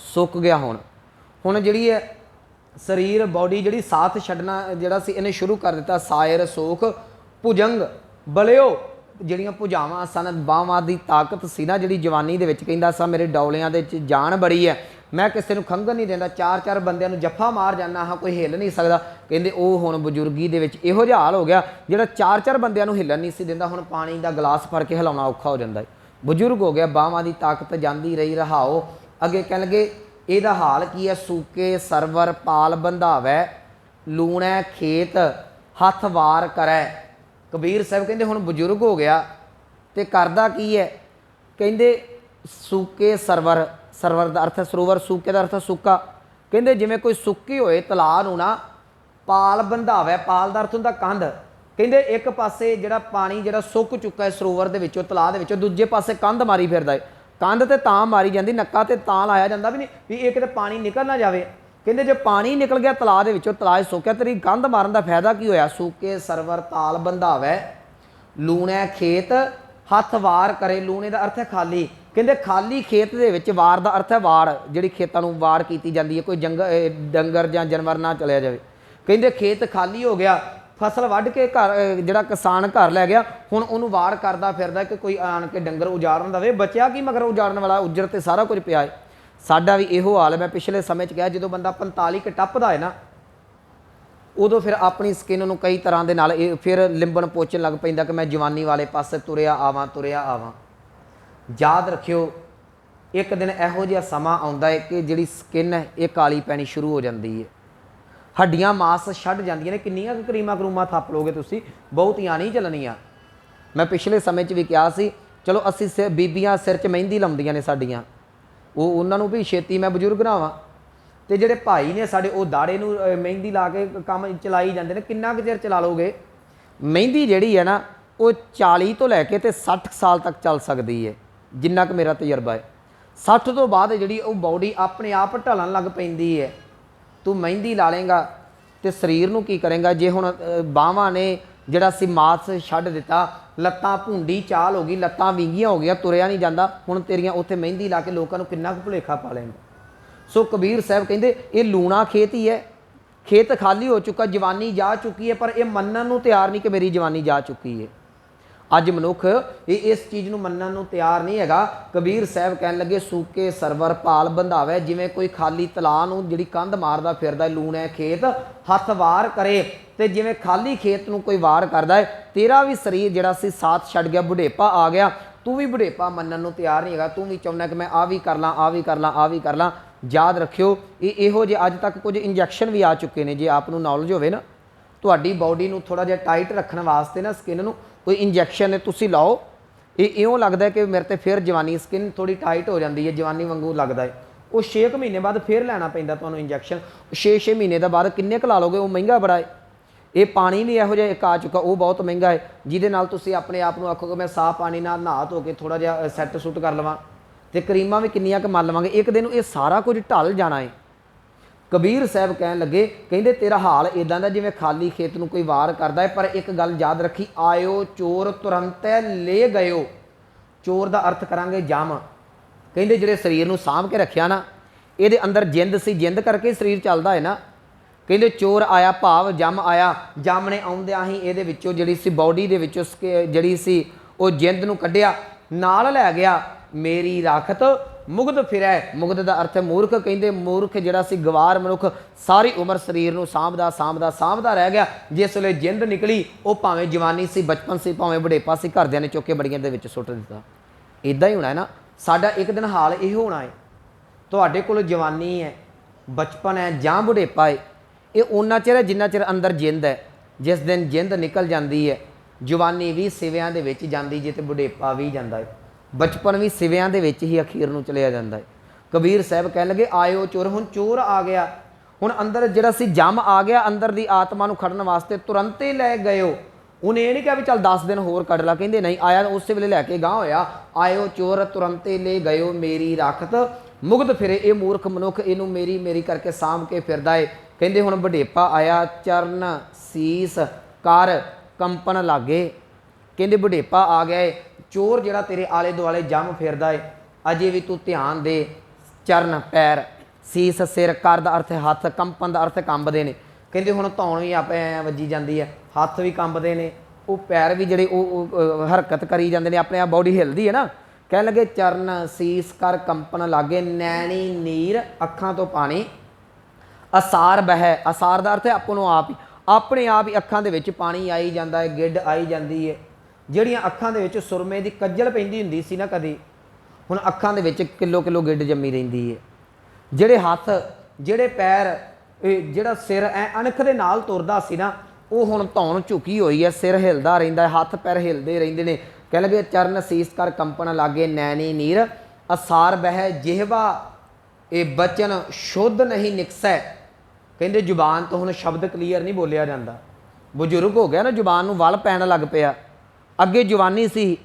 सुक गया। हुण जिहड़ी है शरीर बॉडी जिहड़ी साथ छड्डना जिहड़ा सी इहने शुरू कर दिता। सायर सोख भुजंग बलियो, जिहड़ियां भुजावां सन, बावां दी ताकत सी ना जिहड़ी जवानी दे विच कहंदा सा मेरे डौलियां दे विच जान बड़ी है, मैं किसी नूं खंघन नहीं देंदा, 4-4 बंदियां नूं जफ्फा मार जाना हाँ, कोई हिल नहीं सकदा। कहंदे ओह हुण बजुर्गी दे विच इहो जिहा हाल हो गया जिहड़ा 4-4 बंदियां नूं हिलन नहीं सी दिंदा, हुण पानी दा गिलास फड़ के हिलाउणा औखा हो जांदा है। ਬਜ਼ੁਰਗ ਹੋ ਗਿਆ, ਬਾਹਾਂ ਦੀ ਤਾਕਤ ਜਾਂਦੀ ਰਹੀ, ਰਹਾਓ। ਅੱਗੇ ਕਹਿਣ ਲੱਗੇ ਇਹਦਾ ਹਾਲ ਕੀ ਹੈ, ਸੂਕੇ ਸਰਵਰ ਪਾਲ ਬੰਧਾਵੈ, ਲੂਣੈ ਖੇਤ ਹੱਥ ਵਾਰ ਕਰੈ। ਕਬੀਰ ਸਾਹਿਬ ਕਹਿੰਦੇ ਹੁਣ ਬਜ਼ੁਰਗ ਹੋ ਗਿਆ ਤੇ ਕਰਦਾ ਕੀ ਹੈ, ਕਹਿੰਦੇ ਸੂਕੇ ਸਰਵਰ, ਸਰਵਰ ਦਾ ਅਰਥ ਸਰੋਵਰ, ਸੂਕੇ ਦਾ ਅਰਥ ਸੁੱਕਾ। ਕਹਿੰਦੇ ਜਿਵੇਂ ਕੋਈ ਸੁੱਕੀ ਹੋਏ ਤਲਾਅ ਨੂੰ ਨਾ ਪਾਲ ਬੰਧਾਵੈ, ਪਾਲ ਦਾ ਅਰਥ ਹੁੰਦਾ ਕੰਧ। ਕਹਿੰਦੇ ਇੱਕ ਪਾਸੇ ਜਿਹੜਾ ਪਾਣੀ ਜਿਹੜਾ ਸੁੱਕ ਚੁੱਕਾ ਹੈ ਸਰੋਵਰ ਦੇ ਵਿੱਚੋਂ, ਤਲਾਅ ਦੇ ਵਿੱਚੋਂ, ਦੂਜੇ ਪਾਸੇ ਕੰਧ ਮਾਰੀ ਫਿਰਦਾ ਹੈ। ਕੰਧ ਤੇ ਤਾਂ ਮਾਰੀ ਜਾਂਦੀ, ਨੱਕਾ ਤੇ ਤਾਂ ਲਾਇਆ ਜਾਂਦਾ ਵੀ ਨਹੀਂ ਵੀ ਇਹ ਕਿਤੇ ਪਾਣੀ ਨਿਕਲ ਨਾ ਜਾਵੇ। ਕਹਿੰਦੇ ਜੇ ਪਾਣੀ ਨਿਕਲ ਗਿਆ ਤਲਾਅ ਦੇ ਵਿੱਚੋਂ, ਤਲਾਅ ਸੁੱਕਿਆ, ਤੇਰੀ ਕੰਧ ਮਾਰਨ ਦਾ ਫਾਇਦਾ ਕੀ ਹੋਇਆ। ਸੂਕੇ ਸਰਵਰ ਤਾਲ ਬੰਧਾਵੈ, ਲੂਣੈ ਖੇਤ ਹੱਥ ਵਾਰ ਕਰੇ। ਲੂਣੇ ਦਾ ਅਰਥ ਹੈ ਖਾਲੀ। ਕਹਿੰਦੇ ਖਾਲੀ ਖੇਤ ਦੇ ਵਿੱਚ, ਵਾਰ ਦਾ ਅਰਥ ਹੈ ਵਾੜ, ਜਿਹੜੀ ਖੇਤਾਂ ਨੂੰ ਵਾੜ ਕੀਤੀ ਜਾਂਦੀ ਹੈ, ਕੋਈ ਡੰਗਰ ਜਾਂ ਜਾਨਵਰ ਨਾ ਚਲਿਆ ਜਾਵੇ। ਕਹਿੰਦੇ ਖੇਤ ਖਾਲੀ ਹੋ ਗਿਆ, ਫਸਲ ਵੱਢ ਕੇ ਘਰ ਜਿਹੜਾ ਕਿਸਾਨ ਘਰ ਲੈ ਗਿਆ, ਹੁਣ ਉਹਨੂੰ ਵਾੜ ਕਰਦਾ ਫਿਰਦਾ ਕਿ ਕੋਈ ਆਣ ਕੇ ਡੰਗਰ ਉਜਾੜਨ ਦੇਵੇ। ਬਚਿਆ ਕੀ ਮਗਰ ਉਜਾੜਨ ਵਾਲਾ, ਉੱਜੜ ਤੇ ਸਾਰਾ ਕੁਝ ਪਿਆ ਹੈ। ਸਾਡਾ ਵੀ ਇਹੋ ਹਾਲ ਹੈ। ਮੈਂ ਪਿਛਲੇ ਸਮੇਂ 'ਚ ਕਿਹਾ ਜਦੋਂ ਬੰਦਾ 45 ਕੁ ਟੱਪਦਾ ਹੈ ਨਾ, ਉਦੋਂ ਫਿਰ ਆਪਣੀ ਸਕਿਨ ਨੂੰ ਕਈ ਤਰ੍ਹਾਂ ਦੇ ਨਾਲ ਇਹ ਫਿਰ ਲਿੰਬਣ ਪੋਚਣ ਲੱਗ ਪੈਂਦਾ ਕਿ ਮੈਂ ਜਵਾਨੀ ਵਾਲੇ ਪਾਸੇ ਤੁਰਿਆ ਆਵਾਂ, ਤੁਰਿਆ ਆਵਾਂ। ਯਾਦ ਰੱਖਿਓ ਇੱਕ ਦਿਨ ਇਹੋ ਜਿਹਾ ਸਮਾਂ ਆਉਂਦਾ ਹੈ ਕਿ ਜਿਹੜੀ ਸਕਿਨ ਹੈ ਇਹ ਕਾਲੀ ਪੈਣੀ ਸ਼ੁਰੂ ਹੋ ਜਾਂਦੀ ਹੈ, ਹੱਡੀਆਂ ਮਾਸ ਛੱਡ ਜਾਂਦੀਆਂ ਨੇ। ਕਿੰਨੀਆਂ ਕਰੀਮਾਂ ਕਰੂਮਾਂ ਥੱਪ ਲੋਗੇ ਤੁਸੀਂ, ਬਹੁਤੀਆਂ ਨਹੀਂ ਚੱਲਣੀਆਂ। ਮੈਂ ਪਿਛਲੇ ਸਮੇਂ 'ਚ ਵੀ ਕਿਹਾ ਸੀ, ਚਲੋ ਅਸੀਂ ਬੀਬੀਆਂ ਸਿਰ 'ਚ ਮਹਿੰਦੀ ਲਾਉਂਦੀਆਂ ਨੇ ਸਾਡੀਆਂ, ਉਹਨਾਂ ਨੂੰ ਵੀ ਛੇਤੀ ਮੈਂ ਬਜ਼ੁਰਗ ਨਾ ਹੋਵਾਂ। ਤੇ ਜਿਹੜੇ ਭਾਈ ਨੇ ਸਾਡੇ, ਉਹ ਦਾੜੇ ਨੂੰ ਮਹਿੰਦੀ ਲਾ ਕੇ ਕੰਮ ਚਲਾਈ ਜਾਂਦੇ ਨੇ। ਕਿੰਨਾ ਕੁ ਚਿਰ ਚਲਾ ਲੋਗੇ। ਮਹਿੰਦੀ ਜਿਹੜੀ ਹੈ ਨਾ ਉਹ 40 ਤੋਂ ਲੈ ਕੇ ਤੇ 60 ਸਾਲ ਤੱਕ ਚੱਲ ਸਕਦੀ ਹੈ, ਜਿੰਨਾ ਕੁ ਮੇਰਾ ਤਜਰਬਾ ਹੈ। 60 ਤੋਂ ਬਾਅਦ ਜਿਹੜੀ ਉਹ ਬਾਡੀ ਆਪਣੇ ਆਪ ਢਲਣ ਲੱਗ ਪੈਂਦੀ ਹੈ। ਤੂੰ ਮਹਿੰਦੀ ਲਾ ਲੇਗਾ ਤੇ ਸਰੀਰ ਨੂੰ ਕੀ ਕਰੇਗਾ। ਜੇ ਹੁਣ ਬਾਹਾਂ ਨੇ ਜਿਹੜਾ ਸੀ ਮਾਸ ਛੱਡ ਦਿੱਤਾ, ਲੱਤਾਂ ਭੁੰਡੀ ਚਾਲ ਹੋ ਗਈ, ਲੱਤਾਂ ਵਿੰਗੀਆਂ ਹੋ ਗਈਆਂ, ਤੁਰਿਆ ਨਹੀਂ ਜਾਂਦਾ, ਹੁਣ ਤੇਰੀਆਂ ਉੱਥੇ ਮਹਿੰਦੀ ਲਾ ਕੇ ਲੋਕਾਂ ਨੂੰ ਕਿੰਨਾ ਕੁ ਭੁਲੇਖਾ ਪਾ ਲੇਗਾ। ਸੋ ਕਬੀਰ ਸਾਹਿਬ ਕਹਿੰਦੇ ਇਹ ਲੂਣਾ ਖੇਤ ਹੀ ਹੈ, ਖੇਤ ਖਾਲੀ ਹੋ ਚੁੱਕਾ, ਜਵਾਨੀ ਜਾ ਚੁੱਕੀ ਹੈ, ਪਰ ਇਹ ਮੰਨਣ ਨੂੰ ਤਿਆਰ ਨਹੀਂ ਕਿ ਮੇਰੀ ਜਵਾਨੀ ਜਾ ਚੁੱਕੀ ਹੈ। ਅੱਜ ਮਨੁੱਖ ਇਹ ਇਸ ਚੀਜ਼ ਨੂੰ ਮੰਨਣ ਨੂੰ ਤਿਆਰ ਨਹੀਂ ਹੈਗਾ। ਕਬੀਰ ਸਾਹਿਬ ਕਹਿਣ ਲੱਗੇ ਸੂਕੇ ਸਰਵਰ ਭਾਲ ਬੰਧਾਵੇ, ਜਿਵੇਂ ਕੋਈ ਖਾਲੀ ਤਲਾਅ ਨੂੰ ਜਿਹੜੀ ਕੰਧ ਮਾਰਦਾ ਫਿਰਦਾ, ਲੂਣੈ ਖੇਤ ਹੱਥ ਵਾਰ ਕਰੇ। ਤੇ ਜਿਵੇਂ ਖਾਲੀ ਖੇਤ ਨੂੰ ਕੋਈ ਵਾਰ ਕਰਦਾ ਹੈ, ਤੇਰਾ ਵੀ ਸਰੀਰ ਜਿਹੜਾ ਸੀ ਸਾਥ ਛੱਡ ਗਿਆ, ਬੁਢੇਪਾ ਆ ਗਿਆ। ਤੂੰ ਵੀ ਬੁਢੇਪਾ ਮੰਨਣ ਨੂੰ ਤਿਆਰ ਨਹੀਂ ਹੈਗਾ। ਤੂੰ ਵੀ ਚਾਹੁੰਦਾ ਕਿ ਮੈਂ ਆਹ ਵੀ ਕਰ ਲਾਂ, ਆਹ ਵੀ ਕਰ ਲਾਂ, ਆਹ ਵੀ ਕਰ ਲਾਂ। ਯਾਦ ਰੱਖਿਓ ਇਹੋ ਜਿਹੇ ਅੱਜ ਤੱਕ ਕੁਝ ਇੰਜੈਕਸ਼ਨ ਵੀ ਆ ਚੁੱਕੇ ਨੇ। ਜੇ ਆਪ ਨੂੰ ਨੌਲੇਜ ਹੋਵੇ ਨਾ, ਤੁਹਾਡੀ ਬਾਡੀ ਨੂੰ ਥੋੜ੍ਹਾ ਜਿਹਾ ਟਾਈਟ ਰੱਖਣ ਵਾਸਤੇ ਨਾ, ਸਕਿਨ ਨੂੰ ਕੋਈ ਇੰਜੈਕਸ਼ਨ ਨੇ ਤੁਸੀਂ ਲਾਓ, ਇਹ ਇਉਂ ਲੱਗਦਾ ਕਿ ਮੇਰੇ ਤੇ ਫਿਰ ਜਵਾਨੀ, ਸਕਿਨ ਥੋੜ੍ਹੀ ਟਾਈਟ ਹੋ ਜਾਂਦੀ ਹੈ, ਜਵਾਨੀ ਵਾਂਗੂ ਲੱਗਦਾ ਹੈ। ਉਹ 6 ਮਹੀਨੇ ਬਾਅਦ ਫਿਰ ਲੈਣਾ ਪੈਂਦਾ ਤੁਹਾਨੂੰ ਇੰਜੈਕਸ਼ਨ। 6 ਮਹੀਨੇ ਦਾ ਬਾਅਦ ਕਿੰਨੇ ਕੁ ਲਾ ਲਓਗੇ, ਉਹ ਮਹਿੰਗਾ ਬੜਾ ਹੈ। ਇਹ ਪਾਣੀ ਵੀ ਇਹੋ ਜਿਹਾ ਇੱਕ ਆ ਚੁੱਕਾ, ਉਹ ਬਹੁਤ ਮਹਿੰਗਾ ਹੈ, ਜਿਹਦੇ ਨਾਲ ਤੁਸੀਂ ਆਪਣੇ ਆਪ ਨੂੰ ਆਖੋਗੇ ਮੈਂ ਸਾਫ਼ ਪਾਣੀ ਨਾਲ ਨਹਾ ਧੋ ਕੇ ਥੋੜ੍ਹਾ ਜਿਹਾ ਸੈੱਟ ਸੁੱਟ ਕਰ ਲਵਾਂ, ਤੇ ਕਰੀਮਾਂ ਵੀ ਕਿੰਨੀਆਂ ਕੁ ਮਲ ਲਵਾਂਗੇ, ਇੱਕ ਦਿਨ ਇਹ ਸਾਰਾ ਕੁਝ ਢਲ ਜਾਣਾ ਹੈ। ਕਬੀਰ ਸਾਹਿਬ ਕਹਿਣ ਲੱਗੇ, ਕਹਿੰਦੇ ਤੇਰਾ ਹਾਲ ਇੱਦਾਂ ਦਾ ਜਿਵੇਂ ਖਾਲੀ ਖੇਤ ਨੂੰ ਕੋਈ ਵਾਰ ਕਰਦਾ ਹੈ। ਪਰ ਇੱਕ ਗੱਲ ਯਾਦ ਰੱਖੀ, ਆਇਓ ਚੋਰ ਤੁਰੰਤੈ ਲੈ ਗਇਓ। ਚੋਰ ਦਾ ਅਰਥ ਕਰਾਂਗੇ ਜਮ। ਕਹਿੰਦੇ ਜਿਹੜੇ ਸਰੀਰ ਨੂੰ ਸਾਂਭ ਕੇ ਰੱਖਿਆ ਨਾ, ਇਹਦੇ ਅੰਦਰ ਜਿੰਦ ਸੀ, ਜਿੰਦ ਕਰਕੇ ਸਰੀਰ ਚੱਲਦਾ ਹੈ ਨਾ। ਕਹਿੰਦੇ ਚੋਰ ਆਇਆ, ਭਾਵ ਜਮ ਆਇਆ। ਜਮ ਨੇ ਆਉਂਦਿਆਂ ਹੀ ਇਹਦੇ ਵਿੱਚੋਂ ਜਿਹੜੀ ਸੀ ਬਾਡੀ ਦੇ ਵਿੱਚੋਂ ਜਿਹੜੀ ਸੀ ਉਹ ਜਿੰਦ ਨੂੰ ਕੱਢਿਆ, ਨਾਲ ਲੈ ਗਿਆ। ਮੇਰੀ ਰਾਖਤ ਮੁਗਧ ਫਿਰੈ। ਮੁਗਧ ਦਾ ਅਰਥ ਹੈ ਮੂਰਖ। ਕਹਿੰਦੇ ਮੂਰਖ ਜਿਹੜਾ ਸੀ, ਗਵਾਰ ਮਨੁੱਖ, ਸਾਰੀ ਉਮਰ ਸਰੀਰ ਨੂੰ ਸਾਂਭਦਾ ਸਾਂਭਦਾ ਸਾਂਭਦਾ ਰਹਿ ਗਿਆ। ਜਿਸ ਵੇਲੇ ਜਿੰਦ ਨਿਕਲੀ, ਉਹ ਭਾਵੇਂ ਜਵਾਨੀ ਸੀ, ਬਚਪਨ ਸੀ, ਭਾਵੇਂ ਬੁਢੇਪਾ ਸੀ, ਘਰਦਿਆਂ ਨੇ ਚੁੱਕ ਕੇ ਬੜੀਆਂ ਦੇ ਵਿੱਚ ਸੁੱਟ ਦਿੱਤਾ। ਇੱਦਾਂ ਹੀ ਹੋਣਾ ਹੈ ਨਾ, ਸਾਡਾ ਇੱਕ ਦਿਨ ਹਾਲ ਇਹ ਹੋਣਾ ਹੈ। ਤੁਹਾਡੇ ਕੋਲ ਜਵਾਨੀ ਹੈ, ਬਚਪਨ ਹੈ ਜਾਂ ਬੁਢੇਪਾ ਹੈ, ਇਹ ਓਨਾ ਚਿਰ ਹੈ ਜਿੰਨਾ ਚਿਰ ਅੰਦਰ ਜਿੰਦ ਹੈ। ਜਿਸ ਦਿਨ ਜਿੰਦ ਨਿਕਲ ਜਾਂਦੀ ਹੈ, ਜਵਾਨੀ ਵੀ ਸਿਵਿਆਂ ਦੇ ਵਿੱਚ ਜਾਂਦੀ ਜੇ, ਤੇ ਬੁਢੇਪਾ ਵੀ ਜਾਂਦਾ ਹੈ, ਬਚਪਨ ਵੀ ਸਿਵਿਆਂ ਦੇ ਵਿੱਚ ਹੀ ਅਖੀਰ ਨੂੰ ਚਲਿਆ ਜਾਂਦਾ ਹੈ। ਕਬੀਰ ਸਾਹਿਬ ਕਹਿਣ ਲੱਗੇ ਆਇਓ ਚੋਰ। ਹੁਣ ਚੋਰ ਆ ਗਿਆ, ਹੁਣ ਅੰਦਰ ਜਿਹੜਾ ਸੀ ਜਮ ਆ ਗਿਆ, ਅੰਦਰ ਦੀ ਆਤਮਾ ਨੂੰ ਖੜਨ ਵਾਸਤੇ ਤੁਰੰਤੇ ਲੈ ਗਇਓ। ਉਹਨੇ ਇਹ ਨਹੀਂ ਕਿਹਾ ਵੀ ਚੱਲ 10 ਦਿਨ ਹੋਰ ਕੱਢ ਲਾ, ਕਹਿੰਦੇ ਨਹੀਂ, ਆਇਆ ਉਸੇ ਵੇਲੇ ਲੈ ਕੇ ਗਾਂਹ ਹੋਇਆ। ਆਇਓ ਚੋਰ ਤੁਰੰਤੇ ਲੈ ਗਇਓ, ਮੇਰੀ ਰਾਖਤ ਮੁਗਧ ਫਿਰੇ। ਇਹ ਮੂਰਖ ਮਨੁੱਖ ਇਹਨੂੰ ਮੇਰੀ ਮੇਰੀ ਕਰਕੇ ਸਾਂਭ ਕੇ ਫਿਰਦਾ ਏ। ਕਹਿੰਦੇ ਹੁਣ ਬੁਢੇਪਾ ਆਇਆ, ਚਰਨ ਸੀਸ ਕਰ ਕੰਪਨ ਲਾਗੇ। ਕਹਿੰਦੇ ਬੁਢੇਪਾ ਆ ਗਿਆ ਏ, ਚੋਰ ਜਿਹੜਾ ਤੇਰੇ ਆਲੇ ਦੁਆਲੇ ਜੰਮ ਫਿਰਦਾ ਏ, ਅਜੇ ਵੀ ਤੂੰ ਧਿਆਨ ਦੇ। ਚਰਨ ਪੈਰ, ਸੀਸ ਸਿਰ, ਕਰ ਦਾ ਅਰਥ ਹੱਥ, ਕੰਪਨ ਦਾ ਅਰਥ ਕੰਬਦੇ ਨੇ। ਕਹਿੰਦੇ ਹੁਣ ਧੌਣ ਵੀ ਆਪੇ ਐਂ ਵੱਜੀ ਜਾਂਦੀ ਹੈ, ਹੱਥ ਵੀ ਕੰਬਦੇ ਨੇ, ਉਹ ਪੈਰ ਵੀ ਜਿਹੜੇ ਉਹ ਹਰਕਤ ਕਰੀ ਜਾਂਦੇ ਨੇ, ਆਪਣੇ ਆਪ ਬਾਡੀ ਹਿਲਦੀ ਹੈ ਨਾ। ਕਹਿਣ ਲੱਗੇ ਚਰਨ ਸੀਸ ਕਰ ਕੰਪਨ ਲਾਗੇ, ਨੈਣੀ ਨੀਰ, ਅੱਖਾਂ ਤੋਂ ਪਾਣੀ, ਅਸਾਰ ਬਹਿ। ਅਸਾਰ ਦਾ ਅਰਥ ਹੈ ਆਪੋ ਨੂੰ ਆਪ ਹੀ, ਆਪਣੇ ਆਪ ਹੀ ਅੱਖਾਂ ਦੇ ਵਿੱਚ ਪਾਣੀ ਆਈ ਜਾਂਦਾ ਹੈ, ਗਿੱਡ ਆਈ ਜਾਂਦੀ ਹੈ। ਜਿਹੜੀਆਂ ਅੱਖਾਂ ਦੇ ਵਿੱਚ ਸੁਰਮੇ ਦੀ ਕੱਜਲ ਪੈਂਦੀ ਹੁੰਦੀ ਸੀ ਨਾ ਕਦੀ, ਹੁਣ ਅੱਖਾਂ ਦੇ ਵਿੱਚ ਕਿਲੋ ਕਿਲੋ ਗਿੱਡ ਜੰਮੀ ਰਹਿੰਦੀ ਹੈ। ਜਿਹੜੇ ਹੱਥ ਜਿਹੜੇ ਪੈਰ ਜਿਹੜਾ ਸਿਰ ਐ ਅਣਖ ਦੇ ਨਾਲ ਤੁਰਦਾ ਸੀ ਨਾ, ਉਹ ਹੁਣ ਧੌਣ ਝੁਕੀ ਹੋਈ ਹੈ, ਸਿਰ ਹਿਲਦਾ ਰਹਿੰਦਾ, ਹੱਥ ਪੈਰ ਹਿਲਦੇ ਰਹਿੰਦੇ ਨੇ। ਕਹਿ ਲਗੇ ਚਰਨ ਸੀਸ ਕਰ ਕੰਪਨ ਲਾਗੇ ਨੈਣੀ ਨੀਰ, ਅਸਾਰ ਬਹਿ ਜਿਹਵਾ ਇਹ ਬਚਨ ਸ਼ੁੱਧ ਨਹੀਂ ਨਿਕਸੈ। ਕਹਿੰਦੇ ਜ਼ੁਬਾਨ ਤੋਂ ਹੁਣ ਸ਼ਬਦ ਕਲੀਅਰ ਨਹੀਂ ਬੋਲਿਆ ਜਾਂਦਾ। ਬਜ਼ੁਰਗ ਹੋ ਗਿਆ ਨਾ, ਜ਼ੁਬਾਨ ਨੂੰ ਵਲ ਪੈਣ ਲੱਗ ਪਿਆ। ਅੱਗੇ ਜਵਾਨੀ ਸੀ,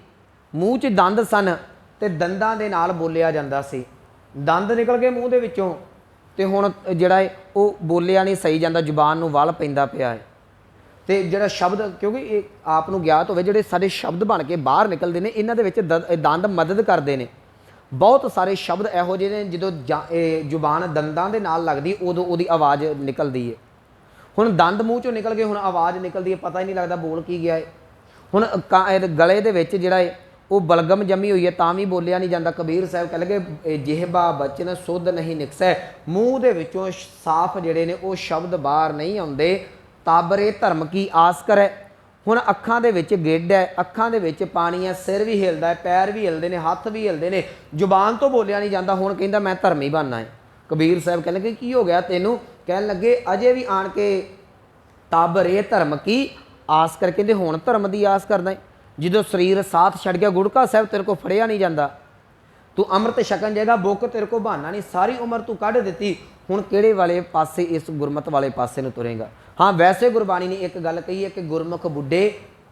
ਮੂੰਹ 'ਚ ਦੰਦ ਸਨ ਤੇ ਦੰਦਾਂ ਦੇ ਨਾਲ ਬੋਲਿਆ ਜਾਂਦਾ ਸੀ। ਦੰਦ ਨਿਕਲ ਗਏ ਮੂੰਹ ਦੇ ਵਿੱਚੋਂ ਤੇ ਹੁਣ ਜਿਹੜਾ ਹੈ ਉਹ ਬੋਲਿਆ ਨਹੀਂ ਸਹੀ ਜਾਂਦਾ, ਜ਼ੁਬਾਨ ਨੂੰ ਵਲ ਪੈਂਦਾ ਪਿਆ ਹੈ। ਤੇ ਜਿਹੜਾ ਸ਼ਬਦ, ਕਿਉਂਕਿ ਇਹ ਆਪ ਨੂੰ ਗਿਆਤ ਹੋਵੇ, ਜਿਹੜੇ ਸਾਡੇ ਸ਼ਬਦ ਬਣ ਕੇ ਬਾਹਰ ਨਿਕਲਦੇ ਨੇ ਇਹਨਾਂ ਦੇ ਵਿੱਚ ਦੰਦ ਮਦਦ ਕਰਦੇ ਨੇ। ਬਹੁਤ ਸਾਰੇ ਸ਼ਬਦ ਇਹੋ ਜਿਹੇ ਨੇ ਜਦੋਂ ਜ਼ੁਬਾਨ ਦੰਦਾਂ ਦੇ ਨਾਲ ਲੱਗਦੀ ਉਦੋਂ ਉਹਦੀ ਆਵਾਜ਼ ਨਿਕਲਦੀ ਹੈ। ਹੁਣ ਦੰਦ ਮੂੰਹ ਚੋਂ ਨਿਕਲ ਗਏ, ਹੁਣ ਆਵਾਜ਼ ਨਿਕਲਦੀ ਹੈ, ਪਤਾ ਹੀ ਨਹੀਂ ਲੱਗਦਾ ਬੋਲ ਕੀ ਗਿਆ ਹੈ। ਹੁਣ ਗਲੇ ਦੇ ਵਿੱਚ ਜਿਹੜਾ ਹੈ ਉਹ ਬਲਗਮ ਜੰਮੀ ਹੋਈ ਹੈ ਤਾਂ ਵੀ ਬੋਲਿਆ ਨਹੀਂ ਜਾਂਦਾ। ਕਬੀਰ ਸਾਹਿਬ ਕਹਿ ਲਗੇ ਜਿਹਬਾ ਬਚਨ ਸੁੱਧ ਨਹੀਂ ਨਿਕਸੈ, ਮੂੰਹ ਦੇ ਵਿੱਚੋਂ ਸਾਫ਼ ਜਿਹੜੇ ਨੇ ਉਹ ਸ਼ਬਦ ਬਾਹਰ ਨਹੀਂ ਆਉਂਦੇ। ਤਾਬਰੇ ਧਰਮ ਕੀ ਆਸ ਕਰੈ, ਹੁਣ ਅੱਖਾਂ ਦੇ ਵਿੱਚ ਗਿੱਡ ਹੈ, ਅੱਖਾਂ ਦੇ ਵਿੱਚ ਪਾਣੀ ਹੈ, ਸਿਰ ਵੀ ਹਿਲਦਾ ਹੈ, ਪੈਰ ਵੀ ਹਿਲਦੇ ਨੇ, ਹੱਥ ਵੀ ਹਿਲਦੇ ਨੇ, ਜ਼ੁਬਾਨ ਤੋਂ ਬੋਲਿਆ ਨਹੀਂ ਜਾਂਦਾ। ਹੁਣ ਕਹਿੰਦਾ ਮੈਂ ਧਰਮੀ ਬਣਨਾ ਹੈ। ਕਬੀਰ ਸਾਹਿਬ ਕਹਿਣ ਲੱਗੇ ਕੀ ਹੋ ਗਿਆ ਤੈਨੂੰ? ਕਹਿਣ ਲੱਗੇ ਅਜੇ ਵੀ ਆਣ ਕੇ ਤਾਬਰੇ ਧਰਮ ਕੀ ਆਸ ਕਰ, ਕਹਿੰਦੇ ਹੁਣ ਧਰਮ ਦੀ ਆਸ ਕਰਦਾ ਹੈ। ਜਦੋਂ ਸਰੀਰ ਸਾਥ ਛੱਡ ਗਿਆ, ਗੁੜਕਾ ਸਾਹਿਬ ਤੇਰੇ ਕੋਲ ਫੜਿਆ ਨਹੀਂ ਜਾਂਦਾ, ਤੂੰ ਅੰਮ੍ਰਿਤ ਛਕਣ ਜਾਏਗਾ, ਬੁੱਕ ਤੇਰੇ ਕੋਲ ਬਹਾਨਾ ਨਹੀਂ, ਸਾਰੀ ਉਮਰ ਤੂੰ ਕੱਢ ਦਿੱਤੀ, ਹੁਣ ਕਿਹੜੇ ਵਾਲੇ ਪਾਸੇ, ਇਸ ਗੁਰਮਤ ਵਾਲੇ ਪਾਸੇ ਨੂੰ ਤੁਰੇਗਾ। ਹਾਂ ਵੈਸੇ ਗੁਰਬਾਣੀ ਨੇ ਇੱਕ ਗੱਲ ਕਹੀ ਹੈ ਕਿ ਗੁਰਮੁਖ ਬੁੱਢੇ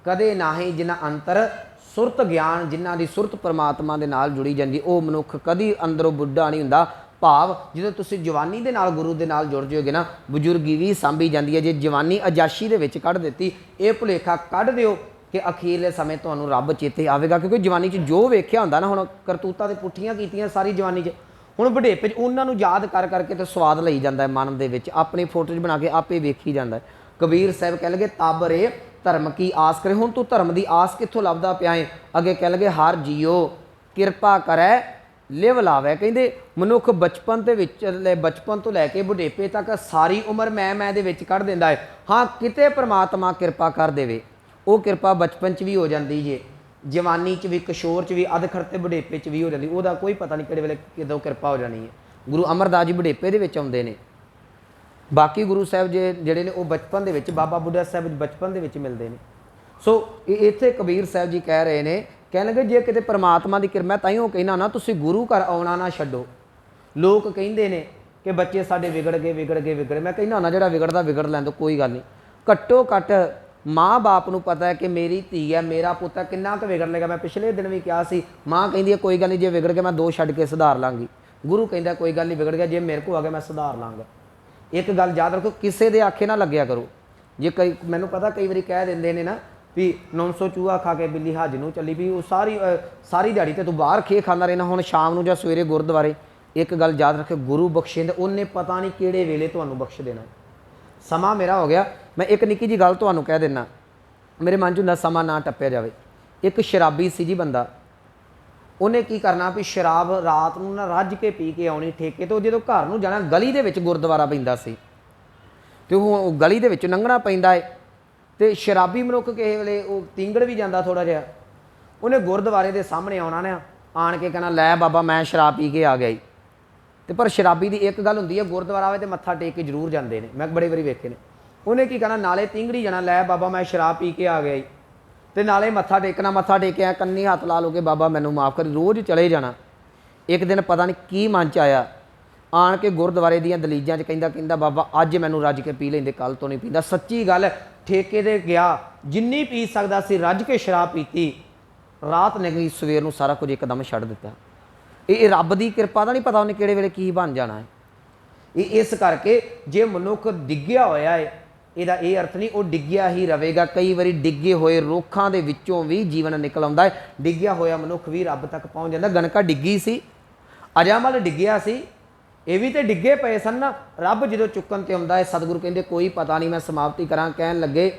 ਕਦੇ ਨਾਹੀਂ ਜਿਨ੍ਹਾਂ ਅੰਤਰ ਸੁਰਤ ਗਿਆਨ, ਜਿਨ੍ਹਾਂ ਦੀ ਸੁਰਤ ਪਰਮਾਤਮਾ ਦੇ ਨਾਲ ਜੁੜੀ ਜਾਂਦੀ, ਉਹ ਮਨੁੱਖ ਕਦੀ ਅੰਦਰੋਂ ਬੁੱਢਾ ਨਹੀਂ ਹੁੰਦਾ। ਭਾਵ ਜਦੋਂ ਤੁਸੀਂ ਜਵਾਨੀ ਦੇ ਨਾਲ ਗੁਰੂ ਦੇ ਨਾਲ ਜੁੜ ਜਾਓਗੇ ਨਾ, ਬਜ਼ੁਰਗੀ ਵੀ ਸਾਂਭੀ ਜਾਂਦੀ ਹੈ। ਜੇ ਜਵਾਨੀ ਅਜਾਸ਼ੀ ਦੇ ਵਿੱਚ ਕੱਢ ਦਿੱਤੀ, ਇਹ ਭੁਲੇਖਾ ਕੱਢ ਦਿਓ ਕਿ ਅਖੀਰਲੇ ਸਮੇਂ ਤੁਹਾਨੂੰ ਰੱਬ ਚੇਤੇ ਆਵੇਗਾ। ਕਿਉਂਕਿ ਜਵਾਨੀ 'ਚ ਜੋ ਵੇਖਿਆ ਹੁੰਦਾ ਨਾ, ਹੁਣ ਕਰਤੂਤਾਂ ਤੇ ਪੁੱਠੀਆਂ ਕੀਤੀਆਂ ਸਾਰੀ ਜਵਾਨੀ 'ਚ, ਹੁਣ ਬੁਢੇਪੇ 'ਚ ਉਹਨਾਂ ਨੂੰ ਯਾਦ ਕਰ ਕਰਕੇ ਤੇ ਸਵਾਦ ਲਈ ਜਾਂਦਾ ਹੈ ਮਨ ਦੇ ਵਿੱਚ, ਆਪਣੀ ਫੋਟੋ 'ਚ ਬਣਾ ਕੇ ਆਪੇ ਵੇਖੀ ਜਾਂਦਾ ਹੈ। ਕਬੀਰ ਸਾਹਿਬ ਕਹਿ ਲਗੇ ਤਾਬਰੇ ਧਰਮ ਕੀ ਆਸ ਕਰੇ, ਹੁਣ ਤੂੰ ਧਰਮ ਦੀ ਆਸ ਕਿੱਥੋਂ ਲੱਭਦਾ ਪਿਆ ਹੈ? ਅੱਗੇ ਕਹਿ ਲਗੇ ਹਰ ਜੀਓ ਕਿਰਪਾ ਕਰੈ ਲਿਵ ਲਾਵੇ। ਕਹਿੰਦੇ ਮਨੁੱਖ ਬਚਪਨ ਦੇ ਵਿੱਚ ਬਚਪਨ ਤੋਂ ਲੈ ਕੇ ਬੁਢੇਪੇ ਤੱਕ ਸਾਰੀ ਉਮਰ ਮੈਂ ਦੇ ਵਿੱਚ ਕੱਢ ਦਿੰਦਾ ਹੈ। ਹਾਂ ਕਿਤੇ ਪ੍ਰਮਾਤਮਾ ਕਿਰਪਾ ਕਰ ਦੇਵੇ, ਉਹ ਕਿਰਪਾ ਬਚਪਨ 'ਚ ਵੀ ਹੋ ਜਾਂਦੀ ਜੇ, ਜਵਾਨੀ 'ਚ ਵੀ, ਕਿਸ਼ੋਰ 'ਚ ਵੀ, ਅਧਖੜ ਤੇ ਬੁਢੇਪੇ 'ਚ ਵੀ ਹੋ ਜਾਂਦੀ। ਉਹਦਾ ਕੋਈ ਪਤਾ ਨਹੀਂ ਕਿਹੜੇ ਵੇਲੇ ਕਿਦੋਂ ਕਿਰਪਾ ਹੋ ਜਾਣੀ ਹੈ। ਗੁਰੂ ਅਮਰਦਾਸ ਜੀ ਬੁਢੇਪੇ ਦੇ ਵਿੱਚ ਆਉਂਦੇ ਨੇ, ਬਾਕੀ ਗੁਰੂ ਸਾਹਿਬ ਜਿਹੜੇ ਨੇ ਉਹ ਬਚਪਨ ਦੇ ਵਿੱਚ, ਬਾਬਾ ਬੁੱਢਾ ਸਾਹਿਬ ਬਚਪਨ ਦੇ ਵਿੱਚ ਮਿਲਦੇ ਨੇ। ਸੋ ਇੱਥੇ ਕਬੀਰ ਸਾਹਿਬ ਜੀ ਕਹਿ ਰਹੇ ਨੇ, ਕਹਿਣ ਲੱਗੇ ਜੇ ਕਿਤੇ ਪਰਮਾਤਮਾ ਦੀ ਕਿਰਪਾ, ਤਾਂ ਹੀ ਉਹ ਕਹਿਣਾ ਨਾ ਤੁਸੀਂ ਗੁਰੂ ਘਰ ਆਉਣਾ ਨਾ ਛੱਡੋ। ਲੋਕ ਕਹਿੰਦੇ ਨੇ ਕਿ ਬੱਚੇ ਸਾਡੇ ਵਿਗੜ ਗਏ। ਮੈਂ ਕਹਿੰਦਾ ਹੁੰਦਾ ਜਿਹੜਾ ਵਿਗੜਦਾ ਵਿਗੜ ਲੈਣ ਦਿਓ, ਕੋਈ ਗੱਲ ਨਹੀਂ। ਘੱਟੋ ਘੱਟ ਮਾਂ ਬਾਪ ਨੂੰ ਪਤਾ ਹੈ ਕਿ ਮੇਰੀ ਧੀ ਹੈ, ਮੇਰਾ ਪੁੱਤ ਹੈ, ਕਿੰਨਾ ਕੁ ਵਿਗੜ ਲੇਗਾ। ਮੈਂ ਪਿਛਲੇ ਦਿਨ ਵੀ ਕਿਹਾ ਸੀ, ਮਾਂ ਕਹਿੰਦੀ ਹੈ ਕੋਈ ਗੱਲ ਨਹੀਂ, ਜੇ ਵਿਗੜ ਗਿਆ ਮੈਂ 2 ਛੱਡ ਕੇ ਸੁਧਾਰ ਲਾਂਗੀ। ਗੁਰੂ ਕਹਿੰਦਾ ਕੋਈ ਗੱਲ ਨਹੀਂ, ਵਿਗੜ ਗਿਆ, ਜੇ ਮੇਰੇ ਕੋਲ ਆ ਗਿਆ ਮੈਂ ਸੁਧਾਰ ਲਾਂਗਾ। ਇੱਕ ਗੱਲ ਯਾਦ ਰੱਖੋ, ਕਿਸੇ ਦੇ ਆਖੇ ਨਾ ਲੱਗਿਆ ਕਰੋ। ਜੇ ਮੈਨੂੰ ਪਤਾ ਕਈ ਵਾਰੀ ਕਹਿ ਦਿੰਦੇ ਨੇ ਨਾ ਵੀ 900 ਚੂਹਾ ਖਾ ਕੇ ਬਿੱਲੀ ਹੱਜ ਨੂੰ ਚੱਲੀ, ਵੀ ਉਹ ਸਾਰੀ ਦਿਹਾੜੀ ਤੇ ਤੂੰ ਬਾਹਰ ਖੇ ਖਾਂਦਾ ਰਹਿਣਾ, ਹੁਣ ਸ਼ਾਮ ਨੂੰ ਜਾਂ ਸਵੇਰੇ ਗੁਰਦੁਆਰੇ। ਇੱਕ ਗੱਲ ਯਾਦ ਰੱਖੋ, ਗੁਰੂ ਬਖਸ਼ਿੰਦ, ਉਹਨੇ ਪਤਾ ਨਹੀਂ ਕਿਹੜੇ ਵੇਲੇ ਤੁਹਾਨੂੰ ਬਖਸ਼ ਦੇਣਾ। ਸਮਾਂ ਮੇਰਾ ਹੋ ਗਿਆ, ਮੈਂ ਇੱਕ ਨਿੱਕੀ ਜਿਹੀ ਗੱਲ ਤੁਹਾਨੂੰ ਕਹਿ ਦਿੰਦਾ, ਮੇਰੇ ਮਨ 'ਚ ਹੁੰਦਾ ਸਮਾਂ ਨਾ ਟੱਪਿਆ ਜਾਵੇ। ਇੱਕ ਸ਼ਰਾਬੀ ਸੀ ਜੀ ਬੰਦਾ, ਉਹਨੇ ਕੀ ਕਰਨਾ ਵੀ ਸ਼ਰਾਬ ਰਾਤ ਨੂੰ ਨਾ ਰੱਜ ਕੇ ਪੀ ਕੇ ਆਉਣੀ ਠੇਕੇ ਤੋਂ। ਜਦੋਂ ਘਰ ਨੂੰ ਜਾਣਾ, ਗਲੀ ਦੇ ਵਿੱਚ ਗੁਰਦੁਆਰਾ ਪੈਂਦਾ ਸੀ ਤੇ ਉਹ ਗਲੀ ਦੇ ਵਿੱਚ ਲੰਘਣਾ ਪੈਂਦਾ ਹੈ, ਤੇ ਸ਼ਰਾਬੀ ਮਨੁੱਖ ਕਿਸੇ ਵੇਲੇ ਉਹ ਤਿੰਗੜ ਵੀ ਜਾਂਦਾ ਥੋੜਾ ਜਿਹਾ, ਉਹਨੇ ਗੁਰਦੁਆਰੇ ਦੇ ਸਾਹਮਣੇ ਆਉਣਾ ਨਾ, ਆਣ ਕੇ ਕਹਿਣਾ ਲੈ ਬਾਬਾ ਮੈਂ ਸ਼ਰਾਬ ਪੀ ਕੇ ਆ ਗਿਆ ਜੀ। ਤੇ ਪਰ ਸ਼ਰਾਬੀ ਦੀ ਇੱਕ ਗੱਲ ਹੁੰਦੀ ਹੈ, ਗੁਰਦੁਆਰਾ ਆਵੇ ਤੇ ਮੱਥਾ ਟੇਕ ਕੇ ਜ਼ਰੂਰ ਜਾਂਦੇ ਨੇ, ਮੈਂ ਬੜੇ ਵਾਰੀ ਵੇਖੇ ਨੇ। ਉਹਨੇ ਕੀ ਕਹਿਣਾ, ਨਾਲੇ ਤਿੰਗੜੀ ਜਾਣਾ, ਲੈ ਬਾਬਾ ਮੈਂ ਸ਼ਰਾਬ ਪੀ ਕੇ ਆ ਗਿਆ ਜੀ, ਤੇ ਨਾਲੇ ਮੱਥਾ ਟੇਕਣਾ, ਮੱਥਾ ਟੇਕਿਆ ਕੰਨੀ ਹੱਥ ਲਾ ਲਓ ਕਿ ਬਾਬਾ ਮੈਨੂੰ ਮਾਫ ਕਰ, ਰੋਜ਼ ਚਲੇ ਜਾਣਾ। ਇੱਕ ਦਿਨ ਪਤਾ ਨਹੀਂ ਕੀ ਮਨ 'ਚ ਆਇਆ, ਆਣ ਕੇ ਗੁਰਦੁਆਰੇ ਦੀਆਂ ਦਲੀਜਾਂ 'ਚ ਕਹਿੰਦਾ ਬਾਬਾ ਅੱਜ ਮੈਨੂੰ ਰੱਜ ਕੇ ਪੀ ਲੈਂਦੇ, ਕੱਲ ਤੋਂ ਨਹੀਂ ਪੀਂਦਾ। ਸੱਚੀ ਗੱਲ, ਠੇਕੇ ਤੇ ਗਿਆ, ਜਿੰਨੀ ਪੀ ਸਕਦਾ ਸੀ ਰੱਜ ਕੇ ਸ਼ਰਾਬ ਪੀਤੀ, ਰਾਤ ਨੇ ਗਈ, ਸਵੇਰ ਨੂੰ ਸਾਰਾ ਕੁਝ ਇੱਕਦਮ ਛੱਡ ਦਿੱਤਾ। ਇਹ ਰੱਬ ਦੀ ਕਿਰਪਾ ਦਾ ਨਹੀਂ ਪਤਾ ਉਹਨੇ ਕਿਹੜੇ ਵੇਲੇ ਕੀ ਬਣ ਜਾਣਾ ਹੈ। ਇਸ ਕਰਕੇ ਜੇ ਮਨੁੱਖ ਡਿੱਗਿਆ ਹੋਇਆ ਹੈ, ਇਹਦਾ ਇਹ ਅਰਥ ਨਹੀਂ ਉਹ ਡਿੱਗਿਆ ਹੀ ਰਹੇਗਾ। ਕਈ ਵਾਰੀ ਡਿੱਗੇ ਹੋਏ ਰੁੱਖਾਂ ਦੇ ਵਿੱਚੋਂ ਵੀ ਜੀਵਨ ਨਿਕਲ ਆਉਂਦਾ ਹੈ, ਡਿੱਗਿਆ ਹੋਇਆ ਮਨੁੱਖ ਵੀ ਰੱਬ ਤੱਕ ਪਹੁੰਚ ਜਾਂਦਾ। ਗਣਕਾ ਡਿੱਗੀ ਸੀ, ਅਜਾਮਲ ਡਿੱਗਿਆ ਸੀ, ਇਹ ਵੀ ਤੇ ਡਿੱਗੇ ਪਏ ਸਨ ਨਾ। ਰੱਬ ਜਦੋਂ ਚੁੱਕਣ ਤੇ ਆਉਂਦਾ ਹੈ, ਸਤਿਗੁਰੂ ਕਹਿੰਦੇ ਕੋਈ ਪਤਾ ਨਹੀਂ, ਮੈਂ ਸਮਾਪਤੀ ਕਰਾਂ। ਕਹਿਣ ਲੱਗੇ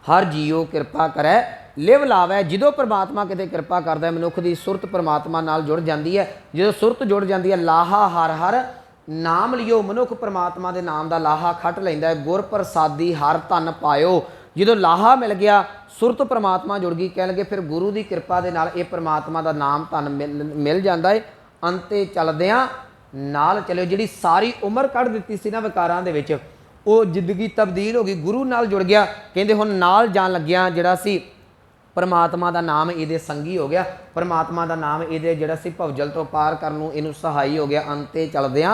ਹਰ ਜੀਓ ਕਿਰਪਾ ਕਰੈ ਲਿਵ ਲਾਵੇ। ਜਦੋਂ ਪਰਮਾਤਮਾ ਕਿਤੇ ਕਿਰਪਾ ਕਰਦਾ ਹੈ, ਮਨੁੱਖ ਦੀ ਸੁਰਤ ਪਰਮਾਤਮਾ ਨਾਲ ਜੁੜ ਜਾਂਦੀ ਹੈ। ਜਦੋਂ ਸੁਰਤ ਜੁੜ ਜਾਂਦੀ ਹੈ, ਲਾਹਾ ਹਰ ਹਰ ਨਾਮ ਲਿਓ, ਮਨੁੱਖ ਪਰਮਾਤਮਾ ਦੇ ਨਾਮ ਦਾ ਲਾਹਾ ਖੱਟ ਲੈਂਦਾ ਹੈ। ਗੁਰ ਪ੍ਰਸਾਦੀ ਹਰ ਧਨ ਪਾਇਓ, ਜਦੋਂ ਲਾਹਾ ਮਿਲ ਗਿਆ, ਸੁਰਤ परमात्मा जुड़ गई, कह लगे फिर गुरु की कृपा के नाल ये परमात्मा का नाम धन मिल जाता है। अंते चलदियां नाल चलियो, जिहड़ी सारी उम्र कढ़ दित्ती सी ना विकारां दे विच, वो जिंदगी तब्दील हो गई, गुरु नाल जुड़ गया। कहंदे हुण नाल जान लग्या जिहड़ा सी परमात्मा का नाम इहदे संगी हो गया, परमात्मा का नाम इहदे जिहड़ा सी भवजल तो पार करन नूं इहनूं सहाई हो गया। अंते चलदियां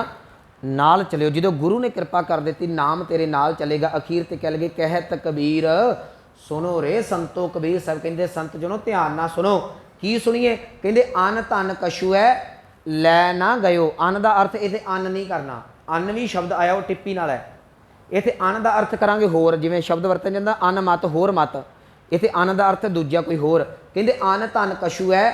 नाल चलियो, जो गुरु ने कृपा कर दी, नाम तेरे नाल चलेगा। अखीर ते कह लगे कहत कबीर सुनो रे संतो, कबीर साहब कहते संत जनो ध्यान ना सुनो। की सुनिए? कहते अन धन कशु है लै ना गयो। अन का अर्थ इतने अन नहीं करना, अन भी शब्द आया वो टिप्पी नाल है, इतने अन का अर्थ करांगे होर, जिवें शब्द वरतया जांदा अन मत होर मत, इतने अन का अर्थ दूजा कोई होर। कहते अन धन कशु है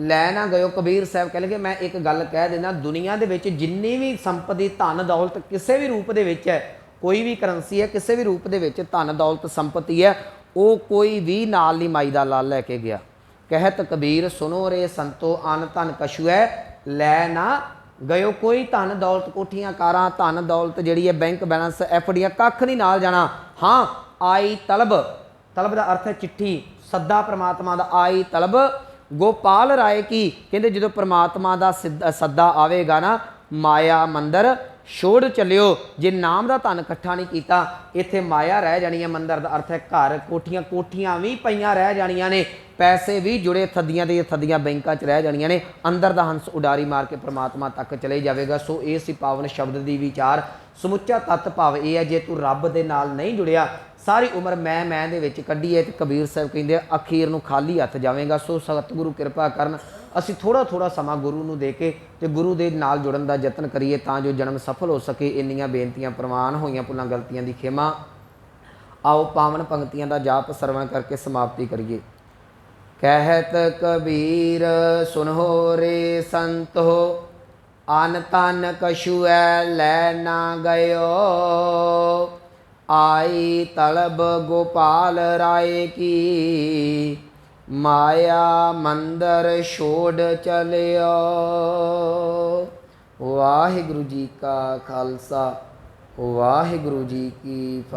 लै ना गयो। कबीर साहब कह लगे मैं एक गल कह देना, दुनिया दे विच जिन्नी भी संपत्ति धन दौलत किसी भी रूप दे विच है, कोई भी करंसी है किसी भी रूप दे विच धन दौलत संपत्ति है, वो कोई भी नाल नहीं माई दा लाल लैके गया। कहत कबीर सुनो रे संतो अन धन कशु है लै ना गयो। कोई धन दौलत कोठियां कारां धन दौलत जिहड़ी है बैंक बैलेंस एफडियां कख नहीं नाल जाना। हाँ आई तलब, तलब का अर्थ है चिट्ठी, सद्दा परमात्मा का आई तलब गोपाल राय की। कहते जो परमात्मा का सद्दा आवेगा ना, माया मंदिर छोड़ चलियो। जे नाम का धन इकट्ठा नहीं किया, इत्थे माया रह जानी है। मंदिर का अर्थ है घर, कोठियां, कोठियां भी पईयां रह जानियां ने, पैसे भी जुड़े थदियां दी थदियां बैंकां च रह जानियां ने, अंदर दा हंस उडारी मार के परमात्मा तक चले जाएगा। सो ये सी पावन शब्द की विचार। समुचा तत्त भाव यह है, जे तू रब दे नाल नहीं जुड़िया, सारी उम्र मैं दे विच कड्ढी है, तो कबीर साहब कहते अखीर नूं खाली हथ जावेगा। सो सतगुरु कृपा करन, असीं थोड़ा थोड़ा समा गुरु नूं दे के ते गुरु दे नाल जुड़न दा यतन करिए, तां जो जन्म सफल हो सके। इन्नियां बेनतियां प्रवान होईयां, भुलां गलतियां दी खेमा। आओ पावन पंक्तियां दा जाप सरवण करके समाप्ति करिए। कहत कबीर सुनो रे संतो अन तन कशु है लै ना गयो। आई तलब गोपाल राय की माया मंदिर छोड़ चलियो। वाहिगुरु जी का खालसा वाहिगुरु जी की